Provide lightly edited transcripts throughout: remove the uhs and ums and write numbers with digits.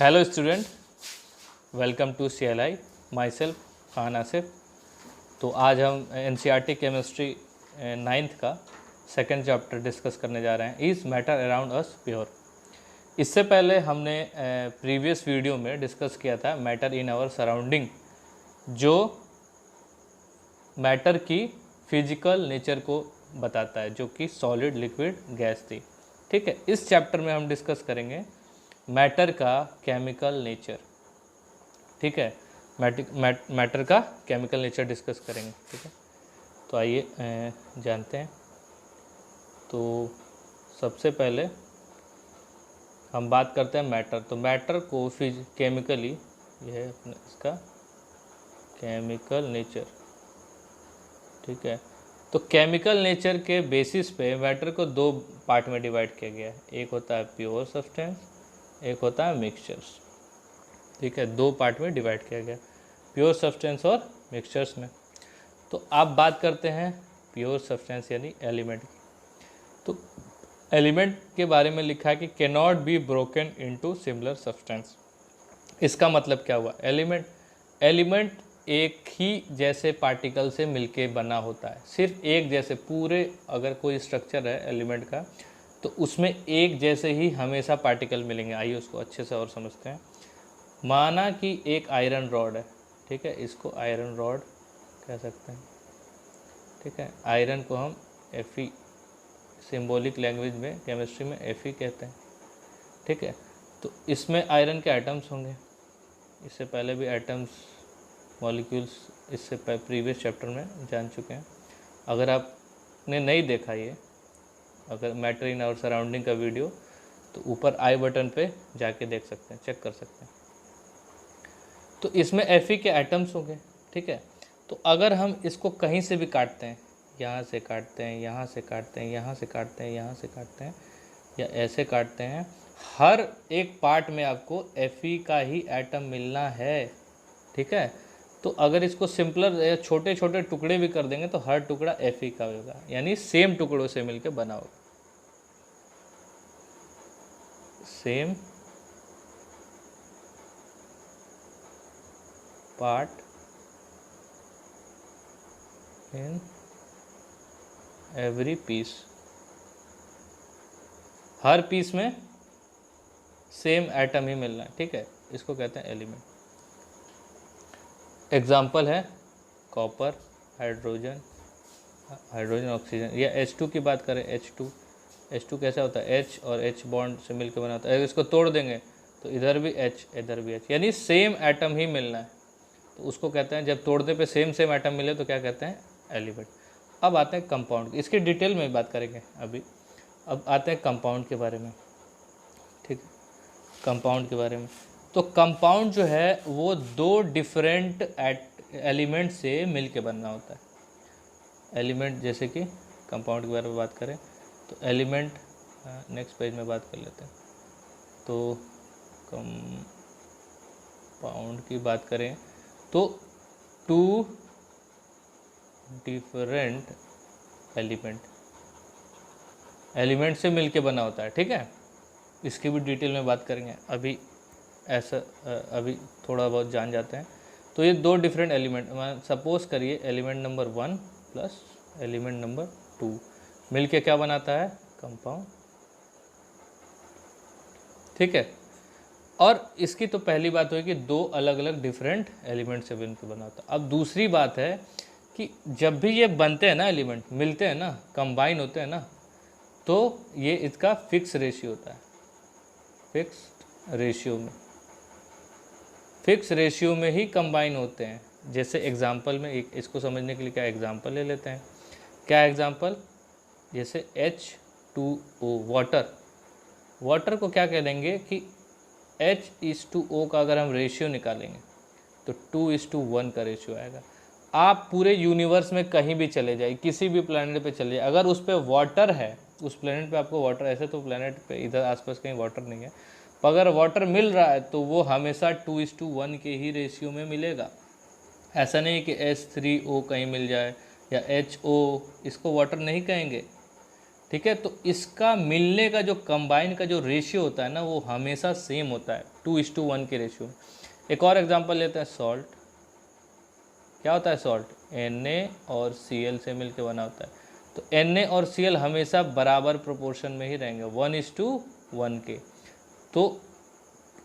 Hello student, welcome to CLI। Myself Khan Asif. तो आज हम NCERT केमिस्ट्री 9th का सेकंड चैप्टर डिस्कस करने जा रहे हैं, is matter around us pure. इससे पहले हमने प्रीवियस वीडियो में डिस्कस किया था मैटर इन आवर सराउंडिंग, जो मैटर की फिजिकल नेचर को बताता है, जो कि सॉलिड, लिक्विड, गैस थी। ठीक है, इस चैप्टर में हम डिस्कस करेंगे मैटर का केमिकल नेचर। ठीक है, मैटर का केमिकल नेचर डिस्कस करेंगे। ठीक है, तो आइए जानते हैं। तो सबसे पहले हम बात करते हैं मैटर। तो मैटर को केमिकली, यह है अपना इसका केमिकल नेचर। ठीक है, तो केमिकल नेचर के बेसिस पे मैटर को दो पार्ट में डिवाइड किया गया है। एक होता है प्योर सब्सटेंस, एक होता है मिक्सचर्स। ठीक है, दो पार्ट में डिवाइड किया गया, प्योर सब्सटेंस और मिक्सचर्स में। तो आप बात करते हैं प्योर सब्सटेंस यानी एलिमेंट की। तो एलिमेंट के बारे में लिखा है कि cannot be broken into similar substance. इसका मतलब क्या हुआ? एलिमेंट एक ही जैसे पार्टिकल से मिलके बना होता है, सिर्फ एक जैसे। पूरे अगर कोई स्ट्रक्चर है एलिमेंट का, तो उसमें एक जैसे ही हमेशा पार्टिकल मिलेंगे। आइए उसको अच्छे से और समझते हैं। माना कि एक आयरन रॉड है, ठीक है, इसको आयरन रॉड कह सकते हैं। ठीक है, आयरन को हम Fe, सिंबॉलिक लैंग्वेज में केमिस्ट्री में Fe कहते हैं। ठीक है, तो इसमें आयरन के एटम्स होंगे। इससे पहले भी एटम्स, मॉलिक्यूल्स इससे प्रीवियस चैप्टर में जान चुके हैं। अगर आपने नहीं देखा ये, अगर मैटर इन आवर सराउंडिंग का वीडियो, तो ऊपर आई बटन पे जाके देख सकते हैं, चेक कर सकते हैं। तो इसमें Fe के एटम्स होंगे। ठीक है, तो अगर हम इसको कहीं से भी काटते हैं, यहाँ से काटते हैं, यहाँ से काटते हैं, यहाँ से काटते हैं, यहाँ से काटते हैं, या ऐसे काटते हैं, हर एक पार्ट में आपको Fe का ही एटम मिलना है। ठीक है, तो अगर इसको सिंपलर या छोटे छोटे टुकड़े भी कर देंगे तो हर टुकड़ा Fe का होगा, यानी सेम टुकड़ों से मिलकर बना होगा। Same part in every piece, हर पीस में सेम एटम ही मिलना है। ठीक है, इसको कहते हैं एलिमेंट। एग्जाम्पल है कॉपर, हाइड्रोजन ऑक्सीजन, या H2 की बात करें। H2 कैसा होता है? H और H बॉन्ड से मिलकर बना होता है। अगर इसको तोड़ देंगे तो इधर भी H, इधर भी H, यानी सेम एटम ही मिलना है, तो उसको कहते हैं, जब तोड़ने पे सेम एटम मिले तो क्या कहते हैं? एलिमेंट। अब आते हैं कंपाउंड, इसकी डिटेल में बात करेंगे अभी। अब आते हैं कंपाउंड के बारे में। ठीक है, कंपाउंड के बारे में। तो कंपाउंड जो है वो दो डिफरेंट एलिमेंट से मिलके बनना होता है। एलिमेंट, जैसे कि कंपाउंड के बारे में बात करें तो एलिमेंट, नेक्स्ट पेज में बात कर लेते हैं। तो कंपाउंड की बात करें तो टू डिफरेंट एलिमेंट से मिलके बना होता है। ठीक है, इसकी भी डिटेल में बात करेंगे अभी। अभी थोड़ा बहुत जान जाते हैं। तो ये दो डिफरेंट एलिमेंट, सपोज करिए element number 1 plus element number 2 मिलके क्या बनाता है? कंपाउंड। ठीक है, और इसकी तो पहली बात हुई कि दो अलग अलग डिफरेंट एलिमेंट से मिलकर बना होता है। अब दूसरी बात है कि जब भी ये बनते हैं ना, एलिमेंट मिलते हैं ना, कंबाइन होते हैं ना, तो ये इसका फिक्स रेशियो होता है। फिक्स रेशियो में ही कंबाइन होते हैं। जैसे एग्जांपल में, एक इसको समझने के लिए क्या एग्जांपल ले लेते हैं। क्या एग्जांपल? जैसे H2O, वाटर को क्या कह देंगे कि H:O का अगर हम रेशियो निकालेंगे तो 2:1 का रेशियो आएगा। आप पूरे यूनिवर्स में कहीं भी चले जाइए, किसी भी प्लेनेट पे चले जाइए, अगर उस पर वाटर है, उस प्लेनेट पे आपको वाटर, ऐसे तो प्लेनेट पे इधर आसपास कहीं वाटर नहीं है, पर अगर वाटर मिल रहा है तो वो हमेशा 2:1 के ही रेशियो में मिलेगा। ऐसा नहीं कि H3O कहीं मिल जाए या HO, इसको वाटर नहीं कहेंगे। ठीक है। तो इसका मिलने का जो कंबाइन का जो रेशियो होता है ना, वो हमेशा सेम होता है, 2:1 के रेशियो में। एक और एग्जांपल लेते हैं, सॉल्ट। क्या होता है सॉल्ट? Na और Cl से मिलकर बना होता है। तो Na और Cl हमेशा बराबर प्रोपोर्शन में ही रहेंगे, 1:1 के। तो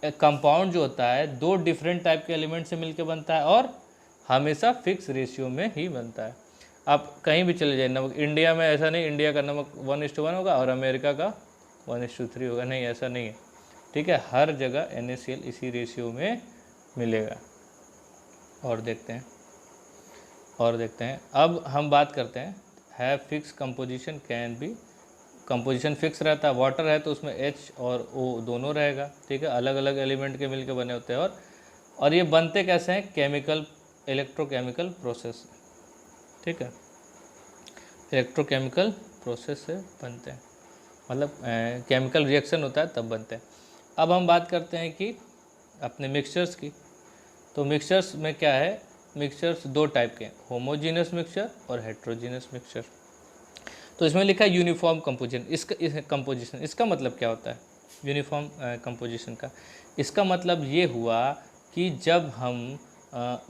कंपाउंड जो होता है दो डिफरेंट टाइप के एलिमेंट से मिलकर बनता है और हमेशा फिक्स रेशियो में ही बनता है। आप कहीं भी चले जाइए, नमक इंडिया में ऐसा नहीं, इंडिया का नमक 1:1 होगा और अमेरिका का 1:3 होगा, नहीं, ऐसा नहीं है। ठीक है, हर जगह NaCl इसी रेशियो में मिलेगा। और देखते हैं अब हम बात करते हैं have fix composition can be. Composition fix रहता है, वाटर है तो उसमें H और O दोनों रहेगा। ठीक है, अलग अलग एलिमेंट के मिलकर बने होते हैं। और ये बनते कैसे हैं? Chemical, electrochemical process. ठीक है, इलेक्ट्रोकेमिकल प्रोसेस से बनते हैं, मतलब केमिकल रिएक्शन होता है तब बनते हैं। अब हम बात करते हैं कि अपने मिक्सचर्स की। तो मिक्सचर्स में क्या है? मिक्सचर्स दो टाइप के हैं, होमोजीनियस मिक्सचर और हेट्रोजीनियस मिक्सचर। तो इसमें लिखा है यूनिफॉर्म कंपोजिशन। इसका मतलब क्या होता है यूनिफॉर्म कंपोजिशन का? इसका मतलब ये हुआ कि जब हम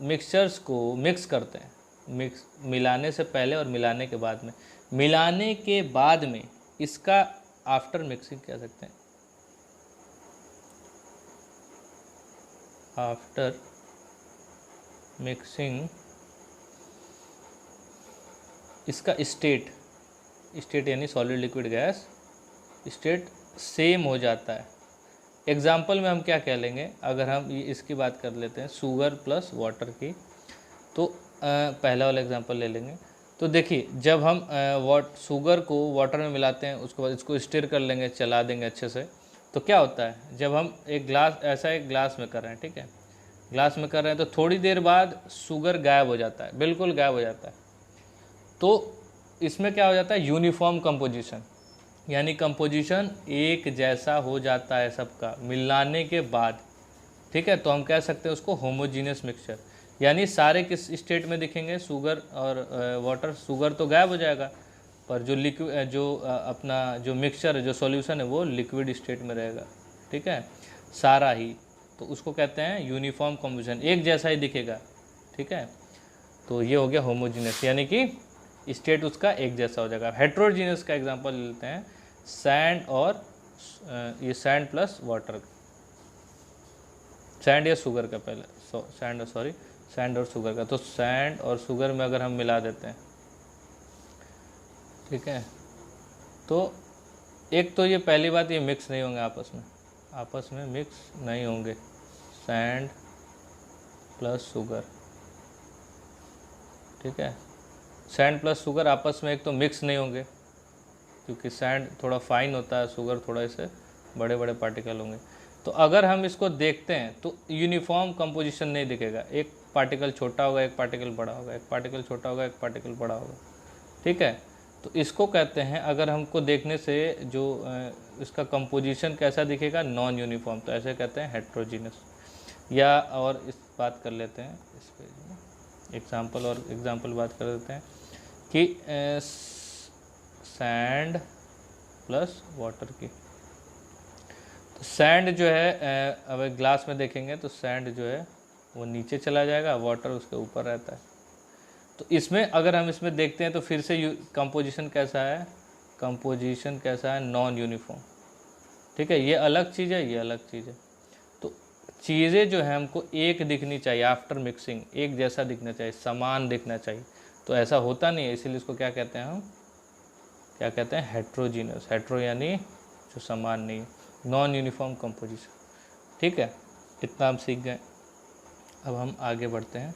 मिक्सचर्स को मिक्स करते हैं, मिलाने से पहले और मिलाने के बाद में, मिलाने के बाद में इसका आफ्टर मिक्सिंग कह सकते हैं, आफ्टर मिक्सिंग इसका स्टेट यानी solid liquid gas state same हो जाता है। एग्जाम्पल में हम क्या कह लेंगे, अगर हम ये इसकी बात कर लेते हैं शुगर प्लस वाटर की, तो पहला वाला एग्जांपल ले लेंगे। तो देखिए, जब हम शुगर को वाटर में मिलाते हैं, उसके बाद इसको स्टिर कर लेंगे, चला देंगे अच्छे से, तो क्या होता है? जब हम एक ग्लास में कर रहे हैं, ठीक है, ग्लास में कर रहे हैं, तो थोड़ी देर बाद शुगर गायब हो जाता है, बिल्कुल गायब हो जाता है। तो इसमें क्या हो जाता है? यूनिफॉर्म कंपोजिशन, यानी कंपोजिशन एक जैसा हो जाता है सबका मिलाने के बाद। ठीक है, तो हम कह सकते हैं उसको होमोजीनियस मिक्सचर, यानी सारे किस स्टेट में दिखेंगे? शुगर और वाटर। शुगर तो गायब हो जाएगा, पर जो लिक्विड अपना जो मिक्सचर है, जो सॉल्यूशन है, वो लिक्विड स्टेट में रहेगा। ठीक है, सारा ही। तो उसको कहते हैं यूनिफॉर्म कंपोजिशन, एक जैसा ही दिखेगा। ठीक है, तो ये हो गया होमोजीनियस, यानी कि स्टेट उसका एक जैसा हो जाएगा। हेट्रोजीनियस का एग्जांपल लेते हैं, सैंड और ये सैंड प्लस वाटर, सैंड या शुगर का, पहले सैंड और शुगर का। तो सैंड और शुगर में अगर हम मिला देते हैं, ठीक है, तो एक तो ये पहली बात, ये मिक्स नहीं होंगे आपस में मिक्स नहीं होंगे, सैंड प्लस शुगर। ठीक है, सैंड प्लस शुगर आपस में एक तो मिक्स नहीं होंगे, क्योंकि सैंड थोड़ा फाइन होता है, शुगर थोड़ा इसे बड़े बड़े पार्टिकल होंगे। तो अगर हम इसको देखते हैं तो यूनिफॉर्म कंपोजिशन नहीं दिखेगा, एक पार्टिकल छोटा होगा, एक पार्टिकल बड़ा होगा, एक पार्टिकल छोटा होगा, एक पार्टिकल बड़ा होगा। ठीक है, तो इसको कहते हैं, अगर हमको देखने से जो इसका कंपोजिशन कैसा दिखेगा, नॉन यूनिफॉर्म, तो ऐसे कहते हैं हेट्रोजीनियस। या और इस बात कर लेते हैं, इस पेज में एग्जाम्पल बात कर देते हैं कि सैंड प्लस वाटर की। तो सैंड जो है, अब ग्लास में देखेंगे तो सैंड जो है वो नीचे चला जाएगा, वाटर उसके ऊपर रहता है। तो इसमें अगर हम इसमें देखते हैं तो फिर से कंपोजिशन कैसा है? कंपोजिशन कैसा है? Non uniform. ठीक है, ये अलग चीज़ है, ये अलग चीज़ है। तो चीज़ें जो है हमको एक दिखनी चाहिए, आफ्टर मिक्सिंग एक जैसा दिखना चाहिए, समान दिखना चाहिए। तो ऐसा होता नहीं है, इसीलिए इसको क्या कहते हैं हम? क्या कहते हैं? हेट्रोजीनियस। हेट्रो यानी जो समान नहीं है, नॉन यूनिफॉर्म कंपोजिशन। ठीक है, इतना हम सीख गए। अब हम आगे बढ़ते हैं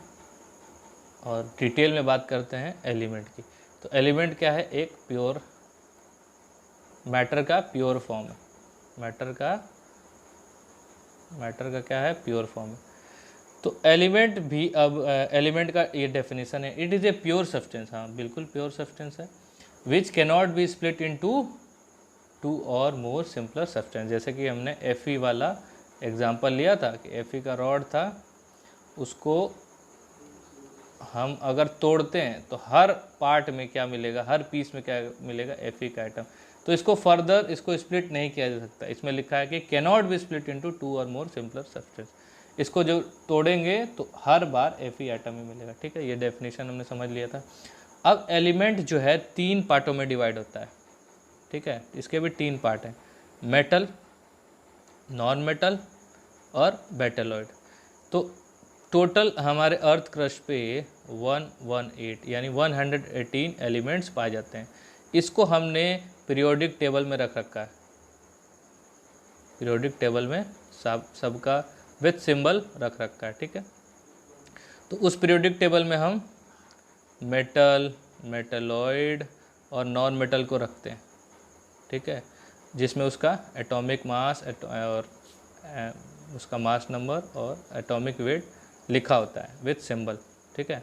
और डिटेल में बात करते हैं एलिमेंट की। तो एलिमेंट क्या है? एक प्योर मैटर का प्योर फॉर्म है। मैटर का क्या है? प्योर फॉर्म है। तो एलिमेंट भी, अब एलिमेंट का ये डेफिनेशन है, it is a pure substance. हाँ, बिल्कुल प्योर सब्सटेंस है, which cannot be split into two और मोर सिंपलर सब्सटेंस। जैसे कि हमने Fe वाला एग्जांपल लिया था कि Fe का रॉड था, उसको हम अगर तोड़ते हैं तो हर पार्ट में क्या मिलेगा? हर पीस में क्या मिलेगा? Fe का आइटम। तो इसको फर्दर इसको स्प्लिट नहीं किया जा सकता। इसमें लिखा है कि कैनॉट बी स्प्लिट इनटू 2 और मोर सिंपलर सब्सटेंस। इसको जो तोड़ेंगे तो हर बार Fe एटम ही मिलेगा। ठीक है, ये डेफिनेशन हमने समझ लिया था। अब एलिमेंट जो है 3 पार्टों में डिवाइड होता है। ठीक है, इसके भी 3 पार्ट हैं, मेटल, नॉन मेटल और बेटेलॉइड। तो टोटल हमारे अर्थ क्रस्ट पे 118 यानी 118 एलिमेंट्स पाए जाते हैं। इसको हमने पीरियोडिक टेबल में रख रखा है। पीरियोडिक टेबल में सबका विथ सिंबल रख रखा है। ठीक है, तो उस पीरियोडिक टेबल में हम मेटल, मेटलॉइड और नॉन मेटल को रखते हैं। ठीक है, जिसमें उसका एटॉमिक मास और उसका मास नंबर और एटॉमिक वेट लिखा होता है विथ सिंबल। ठीक है,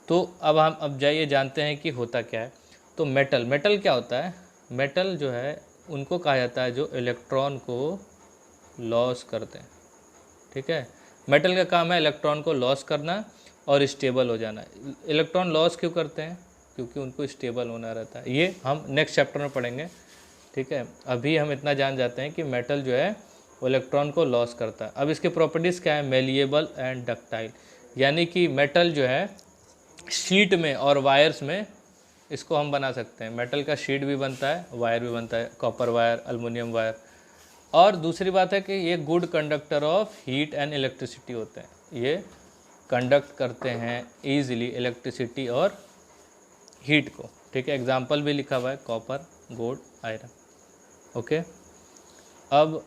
तो अब जाइए जानते हैं कि होता क्या है। तो मेटल क्या होता है? मेटल जो है उनको कहा जाता है जो इलेक्ट्रॉन को लॉस करते हैं। ठीक है, मेटल का काम है इलेक्ट्रॉन को लॉस करना और स्टेबल हो जाना। इलेक्ट्रॉन लॉस क्यों करते हैं? क्योंकि उनको स्टेबल होना रहता है। ये हम नेक्स्ट चैप्टर में पढ़ेंगे। ठीक है, अभी हम इतना जान जाते हैं कि मेटल जो है वो इलेक्ट्रॉन को लॉस करता है। अब इसके प्रॉपर्टीज़ क्या है? मेलिएबल एंड डक्टाइल, यानी कि मेटल जो है शीट में और वायर्स में इसको हम बना सकते हैं। मेटल का शीट भी बनता है, वायर भी बनता है, कॉपर वायर, एल्युमिनियम वायर। और दूसरी बात है कि ये good conductor of heat and electricity होते हैं। ये कंडक्ट करते हैं ईजिली इलेक्ट्रिसिटी और हीट को। ठीक है, एग्जाम्पल भी लिखा हुआ है, कॉपर, गोल्ड, आयरन। ओके, अब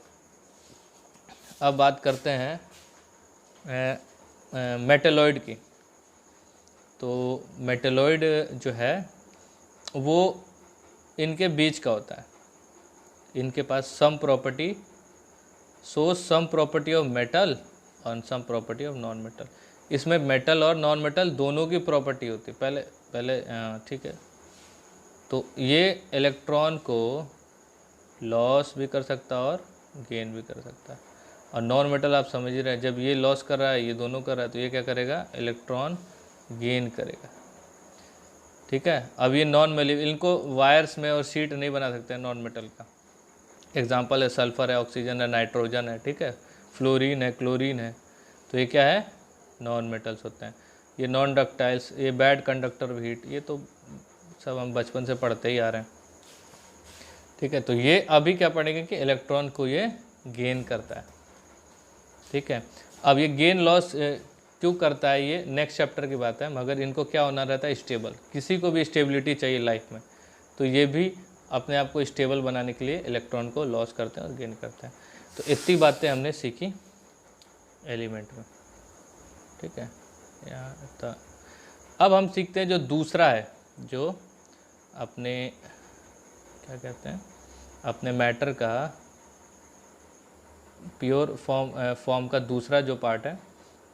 बात करते हैं मेटलॉइड की। तो मेटलॉइड जो है वो इनके बीच का होता है। इनके पास some property, some property of metal और some property of non metal. इसमें मेटल और नॉन मेटल दोनों की प्रॉपर्टी होती है पहले। ठीक है, तो ये इलेक्ट्रॉन को लॉस भी कर सकता है और गेन भी कर सकता है। और नॉन मेटल आप समझ ही रहे हैं, जब ये लॉस कर रहा है, ये दोनों कर रहा है, तो ये क्या करेगा? इलेक्ट्रॉन गेन करेगा। ठीक है, अब ये नॉन मेलेबल, इनको वायर्स में और शीट नहीं बना सकते हैं नॉन मेटल का। एग्जांपल है सल्फर है, ऑक्सीजन है, नाइट्रोजन है। ठीक है, फ्लोरीन है, क्लोरीन है। तो ये क्या है? नॉन मेटल्स होते हैं। ये नॉन डक्टाइल्स, ये बैड कंडक्टर ऑफ हीट, ये तो सब हम बचपन से पढ़ते ही आ रहे हैं। ठीक है, तो ये अभी क्या पढ़ेंगे कि इलेक्ट्रॉन को ये गेन करता है। ठीक है, अब ये गेन लॉस क्यों करता है ये नेक्स्ट चैप्टर की बात है, मगर इनको क्या होना रहता है? स्टेबल। किसी को भी स्टेबिलिटी चाहिए लाइफ में, तो ये भी अपने आप को स्टेबल बनाने के लिए इलेक्ट्रॉन को लॉस करते हैं और गेन करते हैं। तो इतनी बातें हमने सीखी एलिमेंट में। ठीक है, यहाँ अब हम सीखते हैं जो दूसरा है, जो अपने क्या कहते हैं, अपने मैटर का प्योर फॉर्म का दूसरा जो पार्ट है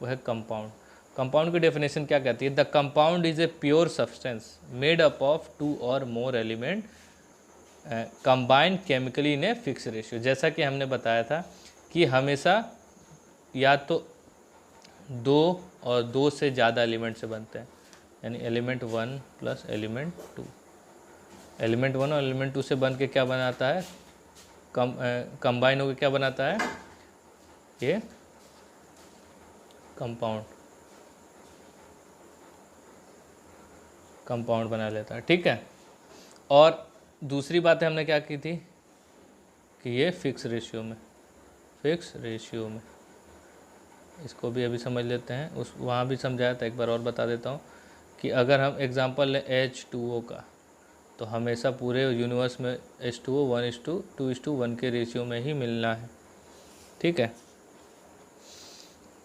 वो है कंपाउंड। कंपाउंड की डेफिनेशन क्या कहती है? The compound is a pure substance made up of 2 और मोर element combined chemically in a fix ratio. जैसा कि हमने बताया था कि हमेशा या तो 2 और 2 से ज़्यादा एलिमेंट से बनते हैं, यानी एलिमेंट 1 प्लस एलिमेंट 2। एलिमेंट 1 और एलिमेंट 2 से बन के क्या बनाता है? कंबाइन होकर क्या बनाता है? ये कंपाउंड बना लेता है। ठीक है, और दूसरी बात हमने क्या की थी कि ये फिक्स रेशियो में। इसको भी अभी समझ लेते हैं। वहाँ भी समझाया था, एक बार और बता देता हूँ कि अगर हम एग्जांपल लें H2O का, तो हमेशा पूरे यूनिवर्स में H2O 1:2:1 के रेशियो में ही मिलना है। ठीक है,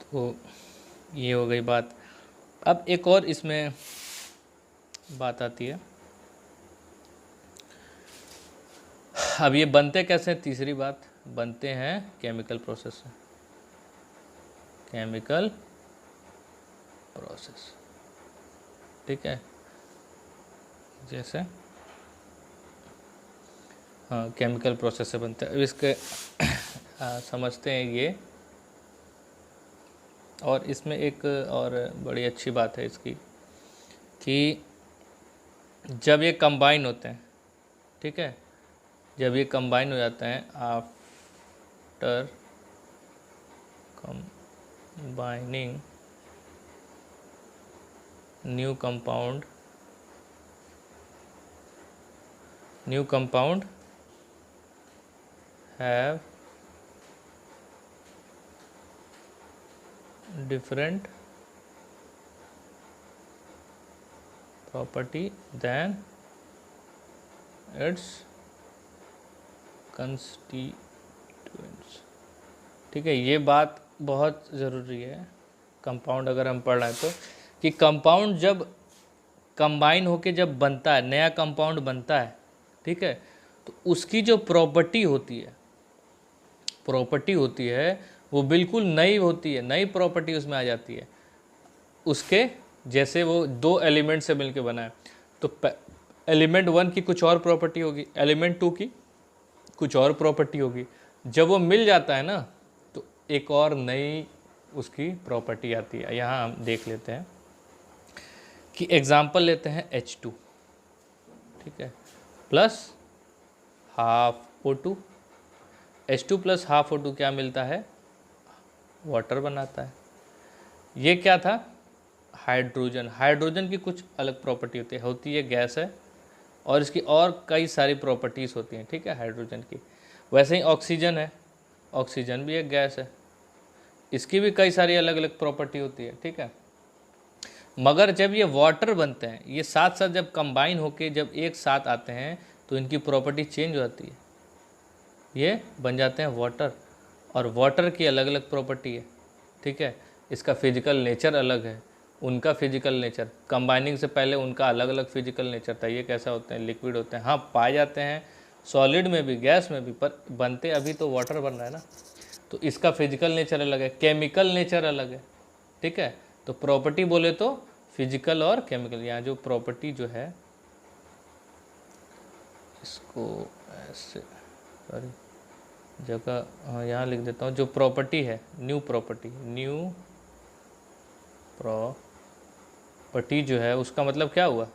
तो ये हो गई बात। अब एक और इसमें बात आती है, अब ये बनते कैसे हैं? तीसरी बात, बनते हैं केमिकल प्रोसेस से। केमिकल प्रोसेस, ठीक है, जैसे हाँ केमिकल प्रोसेस से बनते हैं। इसके समझते हैं ये। और इसमें एक और बड़ी अच्छी बात है इसकी कि जब ये कंबाइन होते हैं, ठीक है, जब ये कंबाइन हो जाते हैं, after combining new compound have different property than its constituents। ठीक है, ये बात बहुत ज़रूरी है कंपाउंड अगर हम पढ़ रहे हैं तो, कि कंपाउंड जब कंबाइन होके जब बनता है, नया कंपाउंड बनता है, ठीक है, तो उसकी जो प्रॉपर्टी होती है वो बिल्कुल नई होती है, नई प्रॉपर्टी उसमें आ जाती है उसके। जैसे वो दो एलिमेंट से मिलके बना है, तो एलिमेंट 1 की कुछ और प्रॉपर्टी होगी, एलिमेंट 2 की कुछ और प्रॉपर्टी होगी। जब वो मिल जाता है ना, तो एक और नई उसकी प्रॉपर्टी आती है। यहाँ हम देख लेते हैं कि एग्जाम्पल लेते हैं H2, ठीक है, plus half O2। H2 plus half O2 क्या मिलता है? वाटर बनाता है। ये क्या था? हाइड्रोजन। हाइड्रोजन की कुछ अलग प्रॉपर्टी होती है गैस है, और इसकी और कई सारी प्रॉपर्टीज़ होती हैं, ठीक है, हाइड्रोजन की। वैसे ही ऑक्सीजन है, ऑक्सीजन भी एक गैस है, इसकी भी कई सारी अलग अलग प्रॉपर्टी होती है, ठीक है। मगर जब ये वाटर बनते हैं, ये साथ साथ जब कंबाइन होके जब एक साथ आते हैं, तो इनकी प्रॉपर्टी चेंज हो जाती है, ये बन जाते हैं वाटर। और वाटर की अलग अलग प्रॉपर्टी है, ठीक है, इसका फिजिकल नेचर अलग है, उनका फिजिकल नेचर, कंबाइनिंग से पहले उनका अलग अलग फिजिकल नेचर था। ये कैसा होते हैं? लिक्विड होते हैं। हाँ, पाए जाते हैं सॉलिड में भी, गैस में भी, पर बनते अभी तो वाटर बन रहा है ना, तो इसका फिजिकल नेचर अलग है, केमिकल नेचर अलग है, ठीक है। तो प्रॉपर्टी बोले तो फिजिकल और केमिकल। यहाँ जो प्रॉपर्टी जो है, इसको ऐसे, सॉरी जगह, हाँ यहाँ लिख देता हूँ, जो प्रॉपर्टी है, न्यू प्रॉपर्टी जो है, उसका मतलब क्या हुआ?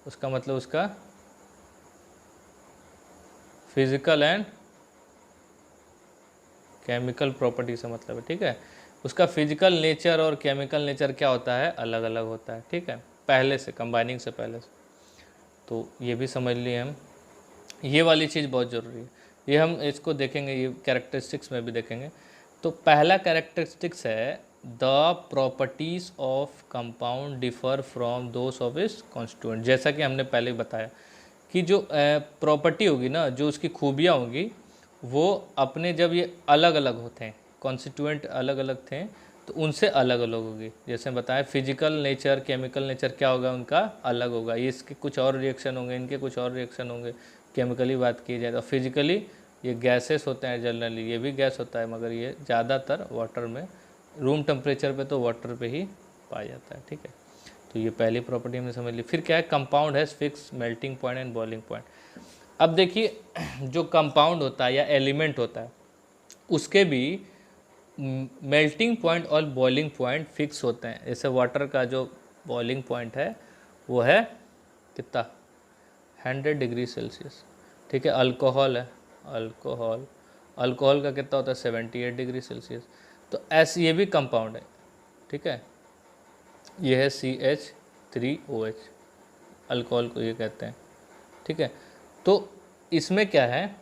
उसका मतलब उसका फिजिकल एंड केमिकल प्रॉपर्टी से मतलब है, ठीक है। उसका फिजिकल नेचर और केमिकल नेचर क्या होता है? अलग अलग होता है, ठीक है, पहले से, कंबाइनिंग से पहले से। तो ये भी समझ लिए हम, ये वाली चीज़ बहुत ज़रूरी है। ये हम इसको देखेंगे, ये कैरेक्टरिस्टिक्स में भी देखेंगे। तो पहला कैरेक्टरिस्टिक्स है, the properties of compound differ from those of its constituent. जैसा कि हमने पहले बताया कि जो प्रॉपर्टी होगी ना, जो उसकी खूबियाँ होंगी, वो अपने जब ये अलग अलग होते हैं, कॉन्स्टिट्यूएंट अलग अलग थे, तो उनसे अलग अलग होगी। जैसे बताया, फिजिकल नेचर, केमिकल नेचर क्या होगा उनका? अलग होगा। ये इसके कुछ और रिएक्शन होंगे, इनके कुछ और रिएक्शन होंगे, केमिकली बात की जाए तो। फिजिकली ये गैसेस होते हैं जनरली, ये भी गैस होता है, मगर ये ज़्यादातर वाटर में, रूम टेम्परेचर पे तो वाटर पे ही पाया जाता है, ठीक है। तो ये पहली प्रॉपर्टी हमने समझ ली। फिर क्या है? Compound has fix melting point and boiling point. अब देखिए, जो कंपाउंड होता है या एलिमेंट होता है, उसके भी मेल्टिंग पॉइंट और बॉइलिंग पॉइंट फिक्स होते हैं। जैसे वाटर का जो बॉइलिंग पॉइंट है वो है कितना? 100 डिग्री सेल्सियस, ठीक है। अल्कोहल है, अल्कोहल का कितना होता है? 78 डिग्री सेल्सियस। तो ऐसे ये भी कंपाउंड है, ठीक है। ये है CH3OH, अल्कोहल को ये कहते हैं, ठीक है। तो इसमें क्या है?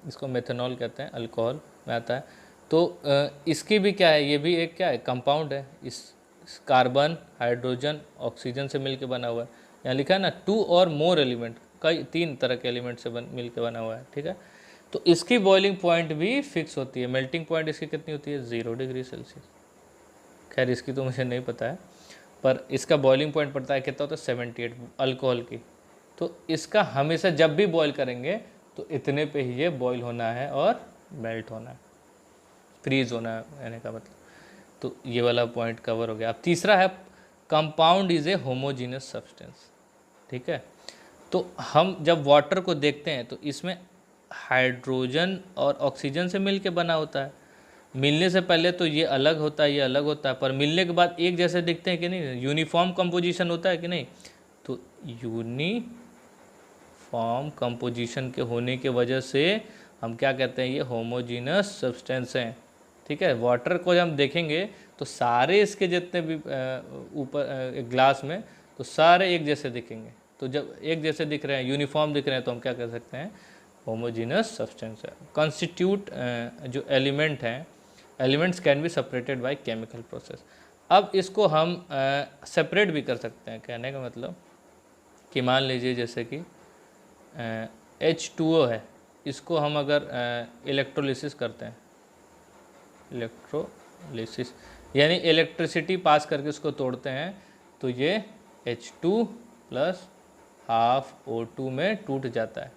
इसको मेथनॉल कहते हैं, अल्कोहल में आता है। तो इसकी भी क्या है? ये भी एक क्या है? कंपाउंड है। इस कार्बन, हाइड्रोजन, ऑक्सीजन से मिलके बना हुआ है। यहाँ लिखा है ना, 2 और मोर एलिमेंट, कई 3 तरह के एलिमेंट से मिलके बना हुआ है, ठीक है। तो इसकी बॉइलिंग पॉइंट भी फिक्स होती है। मेल्टिंग पॉइंट इसकी कितनी होती है? 0 डिग्री सेल्सियस। खैर इसकी तो मुझे नहीं पता है, पर इसका बॉइलिंग पॉइंट पड़ता है कितना होता है? 78 अल्कोहल की। तो इसका हमेशा जब भी बॉईल करेंगे तो इतने पे ही ये बॉईल होना है और मेल्ट होना है, फ्रीज होना है, कहने का मतलब। तो ये वाला पॉइंट कवर हो गया। अब तीसरा है, compound is a homogeneous substance, ठीक है। तो हम जब वाटर को देखते हैं तो इसमें हाइड्रोजन और ऑक्सीजन से मिलके बना होता है। मिलने से पहले तो ये अलग होता है, ये अलग होता है, पर मिलने के बाद एक जैसे दिखते हैं कि नहीं? यूनिफॉर्म कंपोजिशन होता है कि नहीं? तो यूनिफॉर्म यूनिफॉर्म कंपोजिशन के होने के वजह से हम क्या कहते हैं, ये होमोजीनस सब्सटेंस हैं। ठीक है, वाटर को जब हम देखेंगे तो सारे इसके जितने भी ऊपर एक ग्लास में, तो सारे एक जैसे दिखेंगे। तो जब एक जैसे दिख रहे हैं, यूनिफॉर्म दिख रहे हैं, तो हम क्या कह सकते हैं, होमोजीनस सब्सटेंस है। कॉन्स्टिट्यूट जो एलिमेंट हैं, elements can be separated by chemical process. अब इसको हम सेपरेट भी कर सकते हैं। कहने का मतलब कि मान लीजिए जैसे कि H2O है, इसको हम अगर इलेक्ट्रोलिसिस करते हैं, इलेक्ट्रोलिसिस यानी इलेक्ट्रिसिटी पास करके उसको तोड़ते हैं, तो ये H2 प्लस हाफ O2 में टूट जाता है।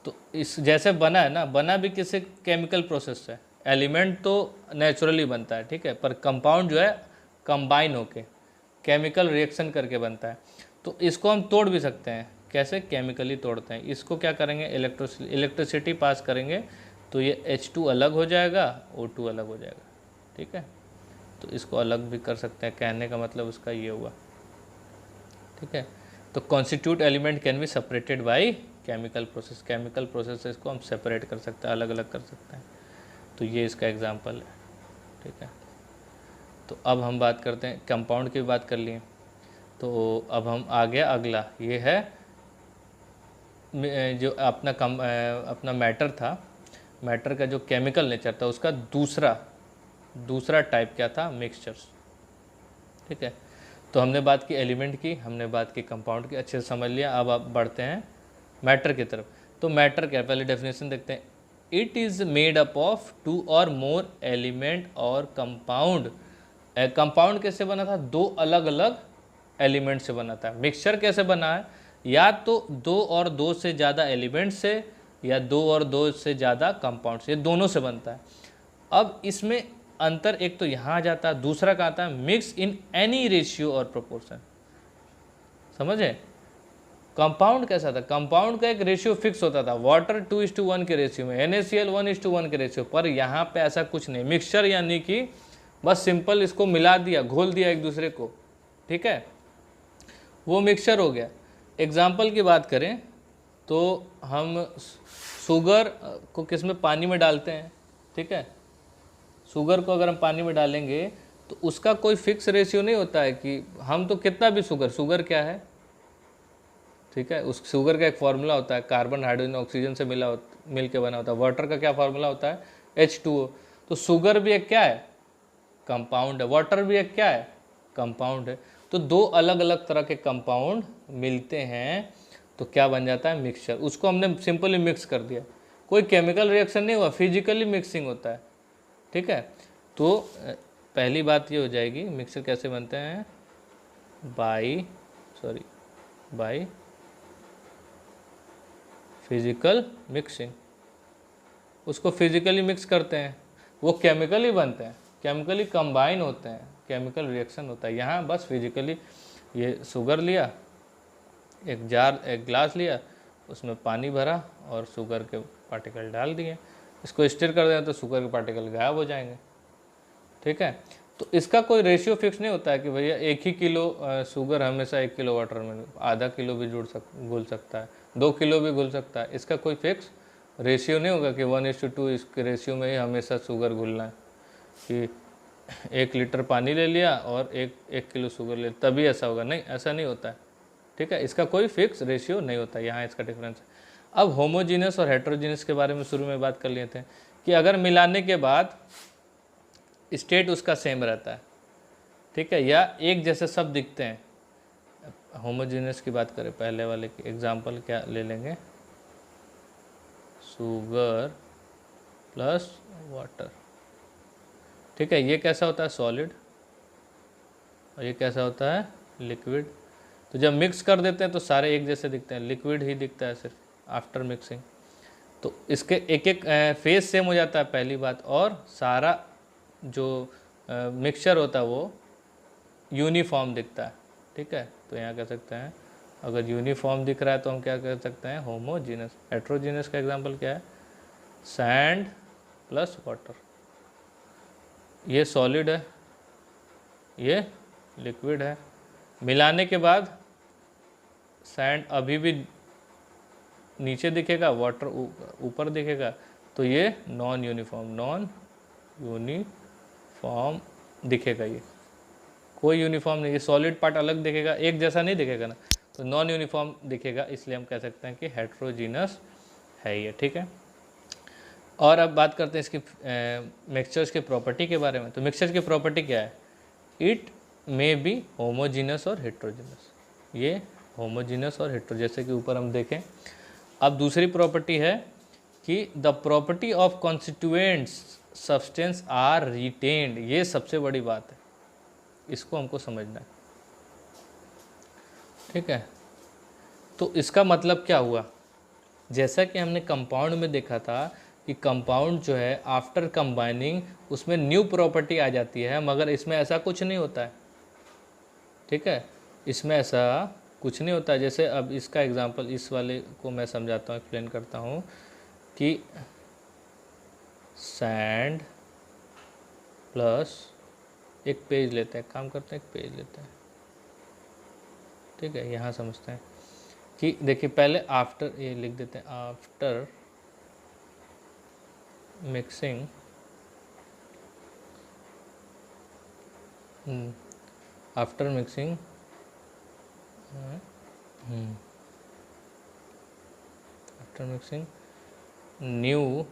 तो इस जैसे बना है ना, बना भी किसी केमिकल प्रोसेस से। एलिमेंट तो नेचुरली बनता है, ठीक है, पर कंपाउंड जो है कंबाइन होके केमिकल रिएक्शन करके बनता है। तो इसको हम तोड़ भी सकते हैं। कैसे? केमिकली तोड़ते हैं। इसको क्या करेंगे, इलेक्ट्रिसिटी पास करेंगे, तो ये H2 अलग हो जाएगा, O2 अलग हो जाएगा। ठीक है, तो इसको अलग भी कर सकते हैं। कहने का मतलब उसका ये हुआ। ठीक है, तो constitute element can be separated by chemical process. Chemical process से इसको हम सेपरेट कर सकते हैं, अलग अलग कर सकते हैं। तो ये इसका एग्जांपल है। ठीक है, तो अब हम बात करते हैं, कंपाउंड की बात कर लिए, तो अब हम आ गया अगला, ये है जो अपना मैटर था, मैटर का जो केमिकल नेचर था, उसका दूसरा टाइप क्या था, मिक्सचर्स। ठीक है, तो हमने बात की एलिमेंट की, हमने बात की कंपाउंड की, अच्छे से समझ लिया। अब आप बढ़ते हैं मैटर की तरफ। तो मैटर क्या है, पहले डेफिनेशन देखते हैं। It is made up of 2 और मोर एलिमेंट और कंपाउंड। कंपाउंड कैसे बना था, 2 अलग अलग एलिमेंट से बना था। मिक्सचर कैसे बना है, या तो 2 और 2 से ज़्यादा एलिमेंट से, या 2 और 2 से ज़्यादा कंपाउंड से, ये दोनों से बनता है। अब इसमें अंतर एक तो यहाँ आ जाता है, दूसरा क्या आता है, मिक्स इन एनी रेशियो और प्रोपोर्शन। समझे? कंपाउंड कैसा था, कंपाउंड का एक रेशियो फिक्स होता था, वाटर 2:1 के रेशियो में, NaCl 1:1 के रेशियो, पर यहाँ पे ऐसा कुछ नहीं। मिक्सचर यानी कि बस सिंपल इसको मिला दिया, घोल दिया एक दूसरे को। ठीक है, वो मिक्सचर हो गया। एग्जाम्पल की बात करें तो हम शुगर को किस में, पानी में डालते हैं। ठीक है, शुगर को अगर हम पानी में डालेंगे तो उसका कोई फिक्स रेशियो नहीं होता है कि हम तो कितना भी शुगर क्या है, ठीक है, उस शुगर का एक फार्मूला होता है, कार्बन हाइड्रोजन ऑक्सीजन से मिल के बना होता है। वाटर का क्या फार्मूला होता है, H2O। तो शुगर भी एक क्या है, कंपाउंड है, वाटर भी एक क्या है, कंपाउंड है। तो 2 अलग अलग तरह के कंपाउंड मिलते हैं तो क्या बन जाता है, मिक्सचर। उसको हमने सिंपली मिक्स कर दिया, कोई केमिकल रिएक्शन नहीं हुआ, फिजिकली मिक्सिंग होता है। ठीक है, तो पहली बात ये हो जाएगी, मिक्सचर कैसे बनते हैं, बाय फिजिकल मिक्सिंग। उसको फिजिकली मिक्स करते हैं, वो केमिकली बनते हैं, केमिकली कंबाइन होते हैं, केमिकल रिएक्शन होता है। यहाँ बस फिजिकली, ये शुगर लिया, एक ग्लास लिया, उसमें पानी भरा और शुगर के पार्टिकल डाल दिए, इसको स्टिर कर दें तो शुगर के पार्टिकल गायब हो जाएंगे। ठीक है, तो इसका कोई रेशियो फिक्स नहीं होता है कि भैया 1 ही किलो शुगर हमेशा 1 किलो वाटर में, आधा किलो भी घुल सकता है, 2 किलो भी घुल सकता है। इसका कोई फिक्स रेशियो नहीं होगा कि 1:2 इसके रेशियो में ही हमेशा शुगर घुलना है, कि 1 लीटर पानी ले लिया और 1 किलो शुगर ले, तभी ऐसा होगा। नहीं, ऐसा नहीं होता है। ठीक है, इसका कोई फिक्स रेशियो नहीं होता, यहाँ इसका डिफरेंस है। अब होमोजीनस और हेट्रोजीनस के बारे में शुरू में बात कर लिए थे कि अगर मिलाने के बाद स्टेट उसका सेम रहता है, ठीक है, या एक जैसे सब दिखते हैं। होमोजीनस की बात करें, पहले वाले की एग्जांपल क्या ले लेंगे, शुगर प्लस वाटर। ठीक है, ये कैसा होता है, सॉलिड, और ये कैसा होता है, लिक्विड। तो जब मिक्स कर देते हैं तो सारे एक जैसे दिखते हैं, लिक्विड ही दिखता है सिर्फ आफ्टर मिक्सिंग। तो इसके एक एक फेज सेम हो जाता है, पहली बात, और सारा जो मिक्सचर होता है वो यूनिफॉर्म दिखता है। ठीक है, तो यहाँ कह सकते हैं अगर यूनिफॉर्म दिख रहा है तो हम क्या कह सकते हैं, होमोजीनस। हेट्रोजीनस का एग्जांपल क्या है, सैंड प्लस वाटर। ये सॉलिड है, ये लिक्विड है, मिलाने के बाद सैंड अभी भी नीचे दिखेगा, वाटर ऊपर दिखेगा, तो ये नॉन यूनिफॉर्म दिखेगा। ये कोई यूनिफॉर्म नहीं, ये सॉलिड पार्ट अलग दिखेगा, एक जैसा नहीं दिखेगा ना, तो नॉन यूनिफॉर्म दिखेगा, इसलिए हम कह सकते हैं कि हेट्रोजीनस है ये। ठीक है, और अब बात करते हैं इसकी मिक्सचर्स के प्रॉपर्टी के बारे में। तो मिक्सचर की प्रॉपर्टी क्या है? इट मे बी होमोजीनस और हेट्रोजीनस। ये होमोजीनस और हेट्रो, जैसे कि ऊपर हम देखें। अब दूसरी प्रॉपर्टी है कि the property of constituents substance are retained. ये सबसे बड़ी बात है, इसको हमको समझना है। ठीक है, तो इसका मतलब क्या हुआ? जैसा कि हमने कंपाउंड में देखा था कि कंपाउंड जो है आफ्टर कंबाइनिंग उसमें न्यू प्रॉपर्टी आ जाती है, मगर इसमें ऐसा कुछ नहीं होता है। ठीक है, इसमें ऐसा कुछ नहीं होता है। जैसे अब इसका एग्जांपल, इस वाले को मैं समझाता हूँ, एक्सप्लेन करता हूँ कि सैंड प्लस एक पेज लेते हैं, काम करते हैं, एक पेज लेते हैं। ठीक है, यहाँ समझते हैं कि देखिए पहले आफ्टर, ये लिख देते हैं, after mixing after mixing new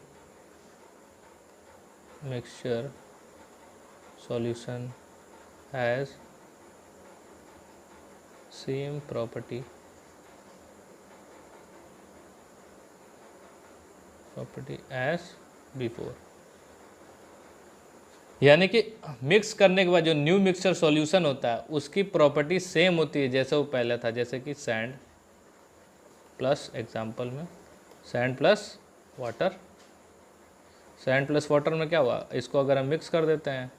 mixture solution has same property as before। यानी कि मिक्स करने के बाद जो न्यू मिक्सचर सॉल्यूशन होता है उसकी प्रॉपर्टी सेम होती है जैसे वो पहले था। जैसे कि सैंड प्लस, एग्जांपल में sand plus water, sand plus water में क्या हुआ, इसको अगर हम मिक्स कर देते हैं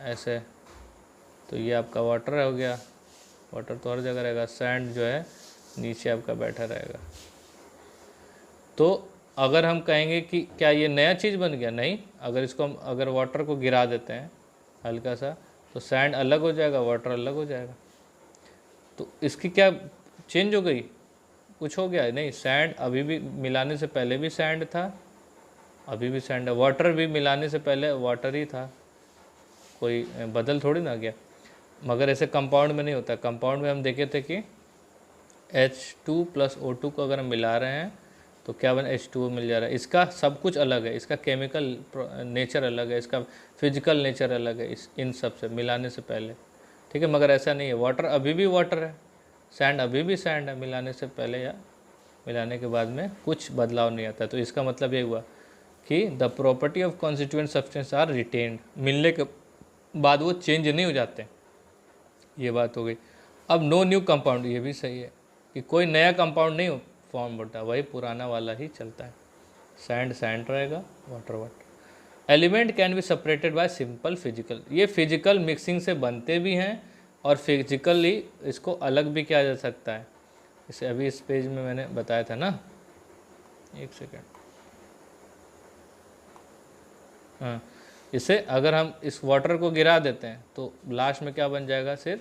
ऐसे, तो ये आपका वाटर हो गया। वाटर तो हर जगह रहेगा, सैंड जो है नीचे आपका बैठा रहेगा। तो अगर हम कहेंगे कि क्या ये नया चीज़ बन गया, नहीं। अगर इसको हम, अगर वाटर को गिरा देते हैं हल्का सा, तो सैंड अलग हो जाएगा, वाटर अलग हो जाएगा। तो इसकी क्या चेंज हो गई, कुछ हो गया? नहीं, सैंड अभी भी मिलाने से पहले भी सैंड था, अभी भी सैंड है। वाटर भी मिलाने से पहले वाटर ही था, कोई बदल थोड़ी ना गया। मगर ऐसे कंपाउंड में नहीं होता। कंपाउंड में हम देखे थे कि H2 + O2 को अगर हम मिला रहे हैं तो क्या बन, H2O मिल जा रहा है। इसका सब कुछ अलग है, इसका केमिकल नेचर अलग है, इसका फिजिकल नेचर अलग है इन सब से मिलाने से पहले। ठीक है, मगर ऐसा नहीं है। वाटर अभी भी वाटर है, सैंड अभी भी सैंड है, मिलाने से पहले या मिलाने के बाद में कुछ बदलाव नहीं आता। तो इसका मतलब ये हुआ कि the property of constituent substance are retained. मिलने के बाद वो चेंज नहीं हो जाते, ये बात हो गई। अब नो न्यू कंपाउंड, ये भी सही है कि कोई नया कंपाउंड नहीं फॉर्म होता, वही पुराना वाला ही चलता है। सैंड सैंड रहेगा, water water. Element can be separated by simple physical. ये फिजिकल मिक्सिंग से बनते भी हैं और फिजिकली इसको अलग भी किया जा सकता है। इसे अभी इस पेज में मैंने बताया था ना, एक सेकेंड। हाँ, इसे अगर हम इस वाटर को गिरा देते हैं तो लास्ट में क्या बन जाएगा, सिर्फ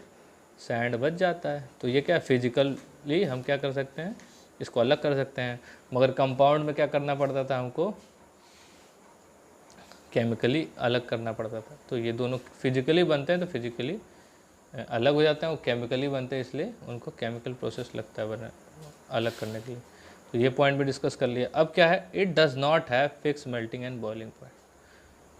सैंड बच जाता है। तो ये क्या फिजिकली हम क्या कर सकते हैं, इसको अलग कर सकते हैं। मगर कंपाउंड में क्या करना पड़ता था, हमको केमिकली अलग करना पड़ता था। तो ये दोनों फिजिकली बनते हैं तो फिजिकली अलग हो जाते हैं, वो केमिकली बनते हैं इसलिए उनको केमिकल प्रोसेस लगता है बना अलग करने के लिए। तो ये पॉइंट भी डिस्कस कर लिया। अब क्या है, it does not have fix melting and boiling point.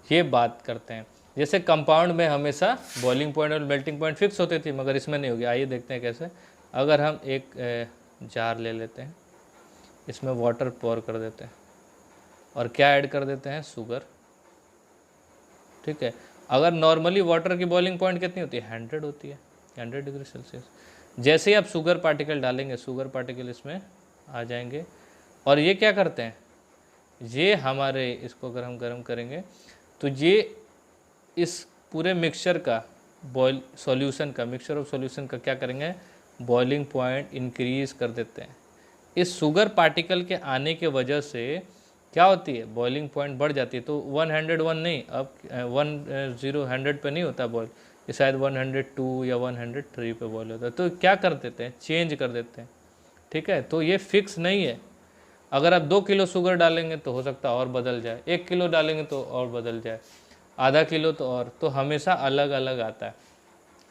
ये बात करते हैं, जैसे कंपाउंड में हमेशा बॉइलिंग पॉइंट और मेल्टिंग पॉइंट फिक्स होती थी, मगर इसमें नहीं होगी। आइए देखते हैं कैसे। अगर हम एक जार ले लेते हैं, इसमें वाटर पोर कर देते हैं और क्या ऐड कर देते हैं, शुगर। ठीक है, अगर नॉर्मली वाटर की बॉइलिंग पॉइंट कितनी होती है, 100 होती है, 100 डिग्री सेल्सियस। जैसे ही आप शुगर पार्टिकल डालेंगे, शुगर पार्टिकल इसमें आ जाएंगे और ये क्या करते हैं, ये हमारे, इसको अगर हम गर्म करेंगे तो ये इस पूरे मिक्सचर का बॉयल सॉल्यूशन का, मिक्सचर ऑफ सॉल्यूशन का क्या करेंगे, बॉइलिंग पॉइंट इंक्रीज कर देते हैं। इस शुगर पार्टिकल के आने के वजह से क्या होती है, बॉइलिंग पॉइंट बढ़ जाती है। तो 101 नहीं, अब 100 पे नहीं होता बॉयल, ये शायद 102 या 103 पे बॉयल होता है। तो क्या कर देते हैं, चेंज कर देते हैं। ठीक है, तो ये फिक्स नहीं है। अगर आप 2 किलो शुगर डालेंगे तो हो सकता है और बदल जाए, 1 किलो डालेंगे तो और बदल जाए, आधा किलो तो और, तो हमेशा अलग अलग आता है,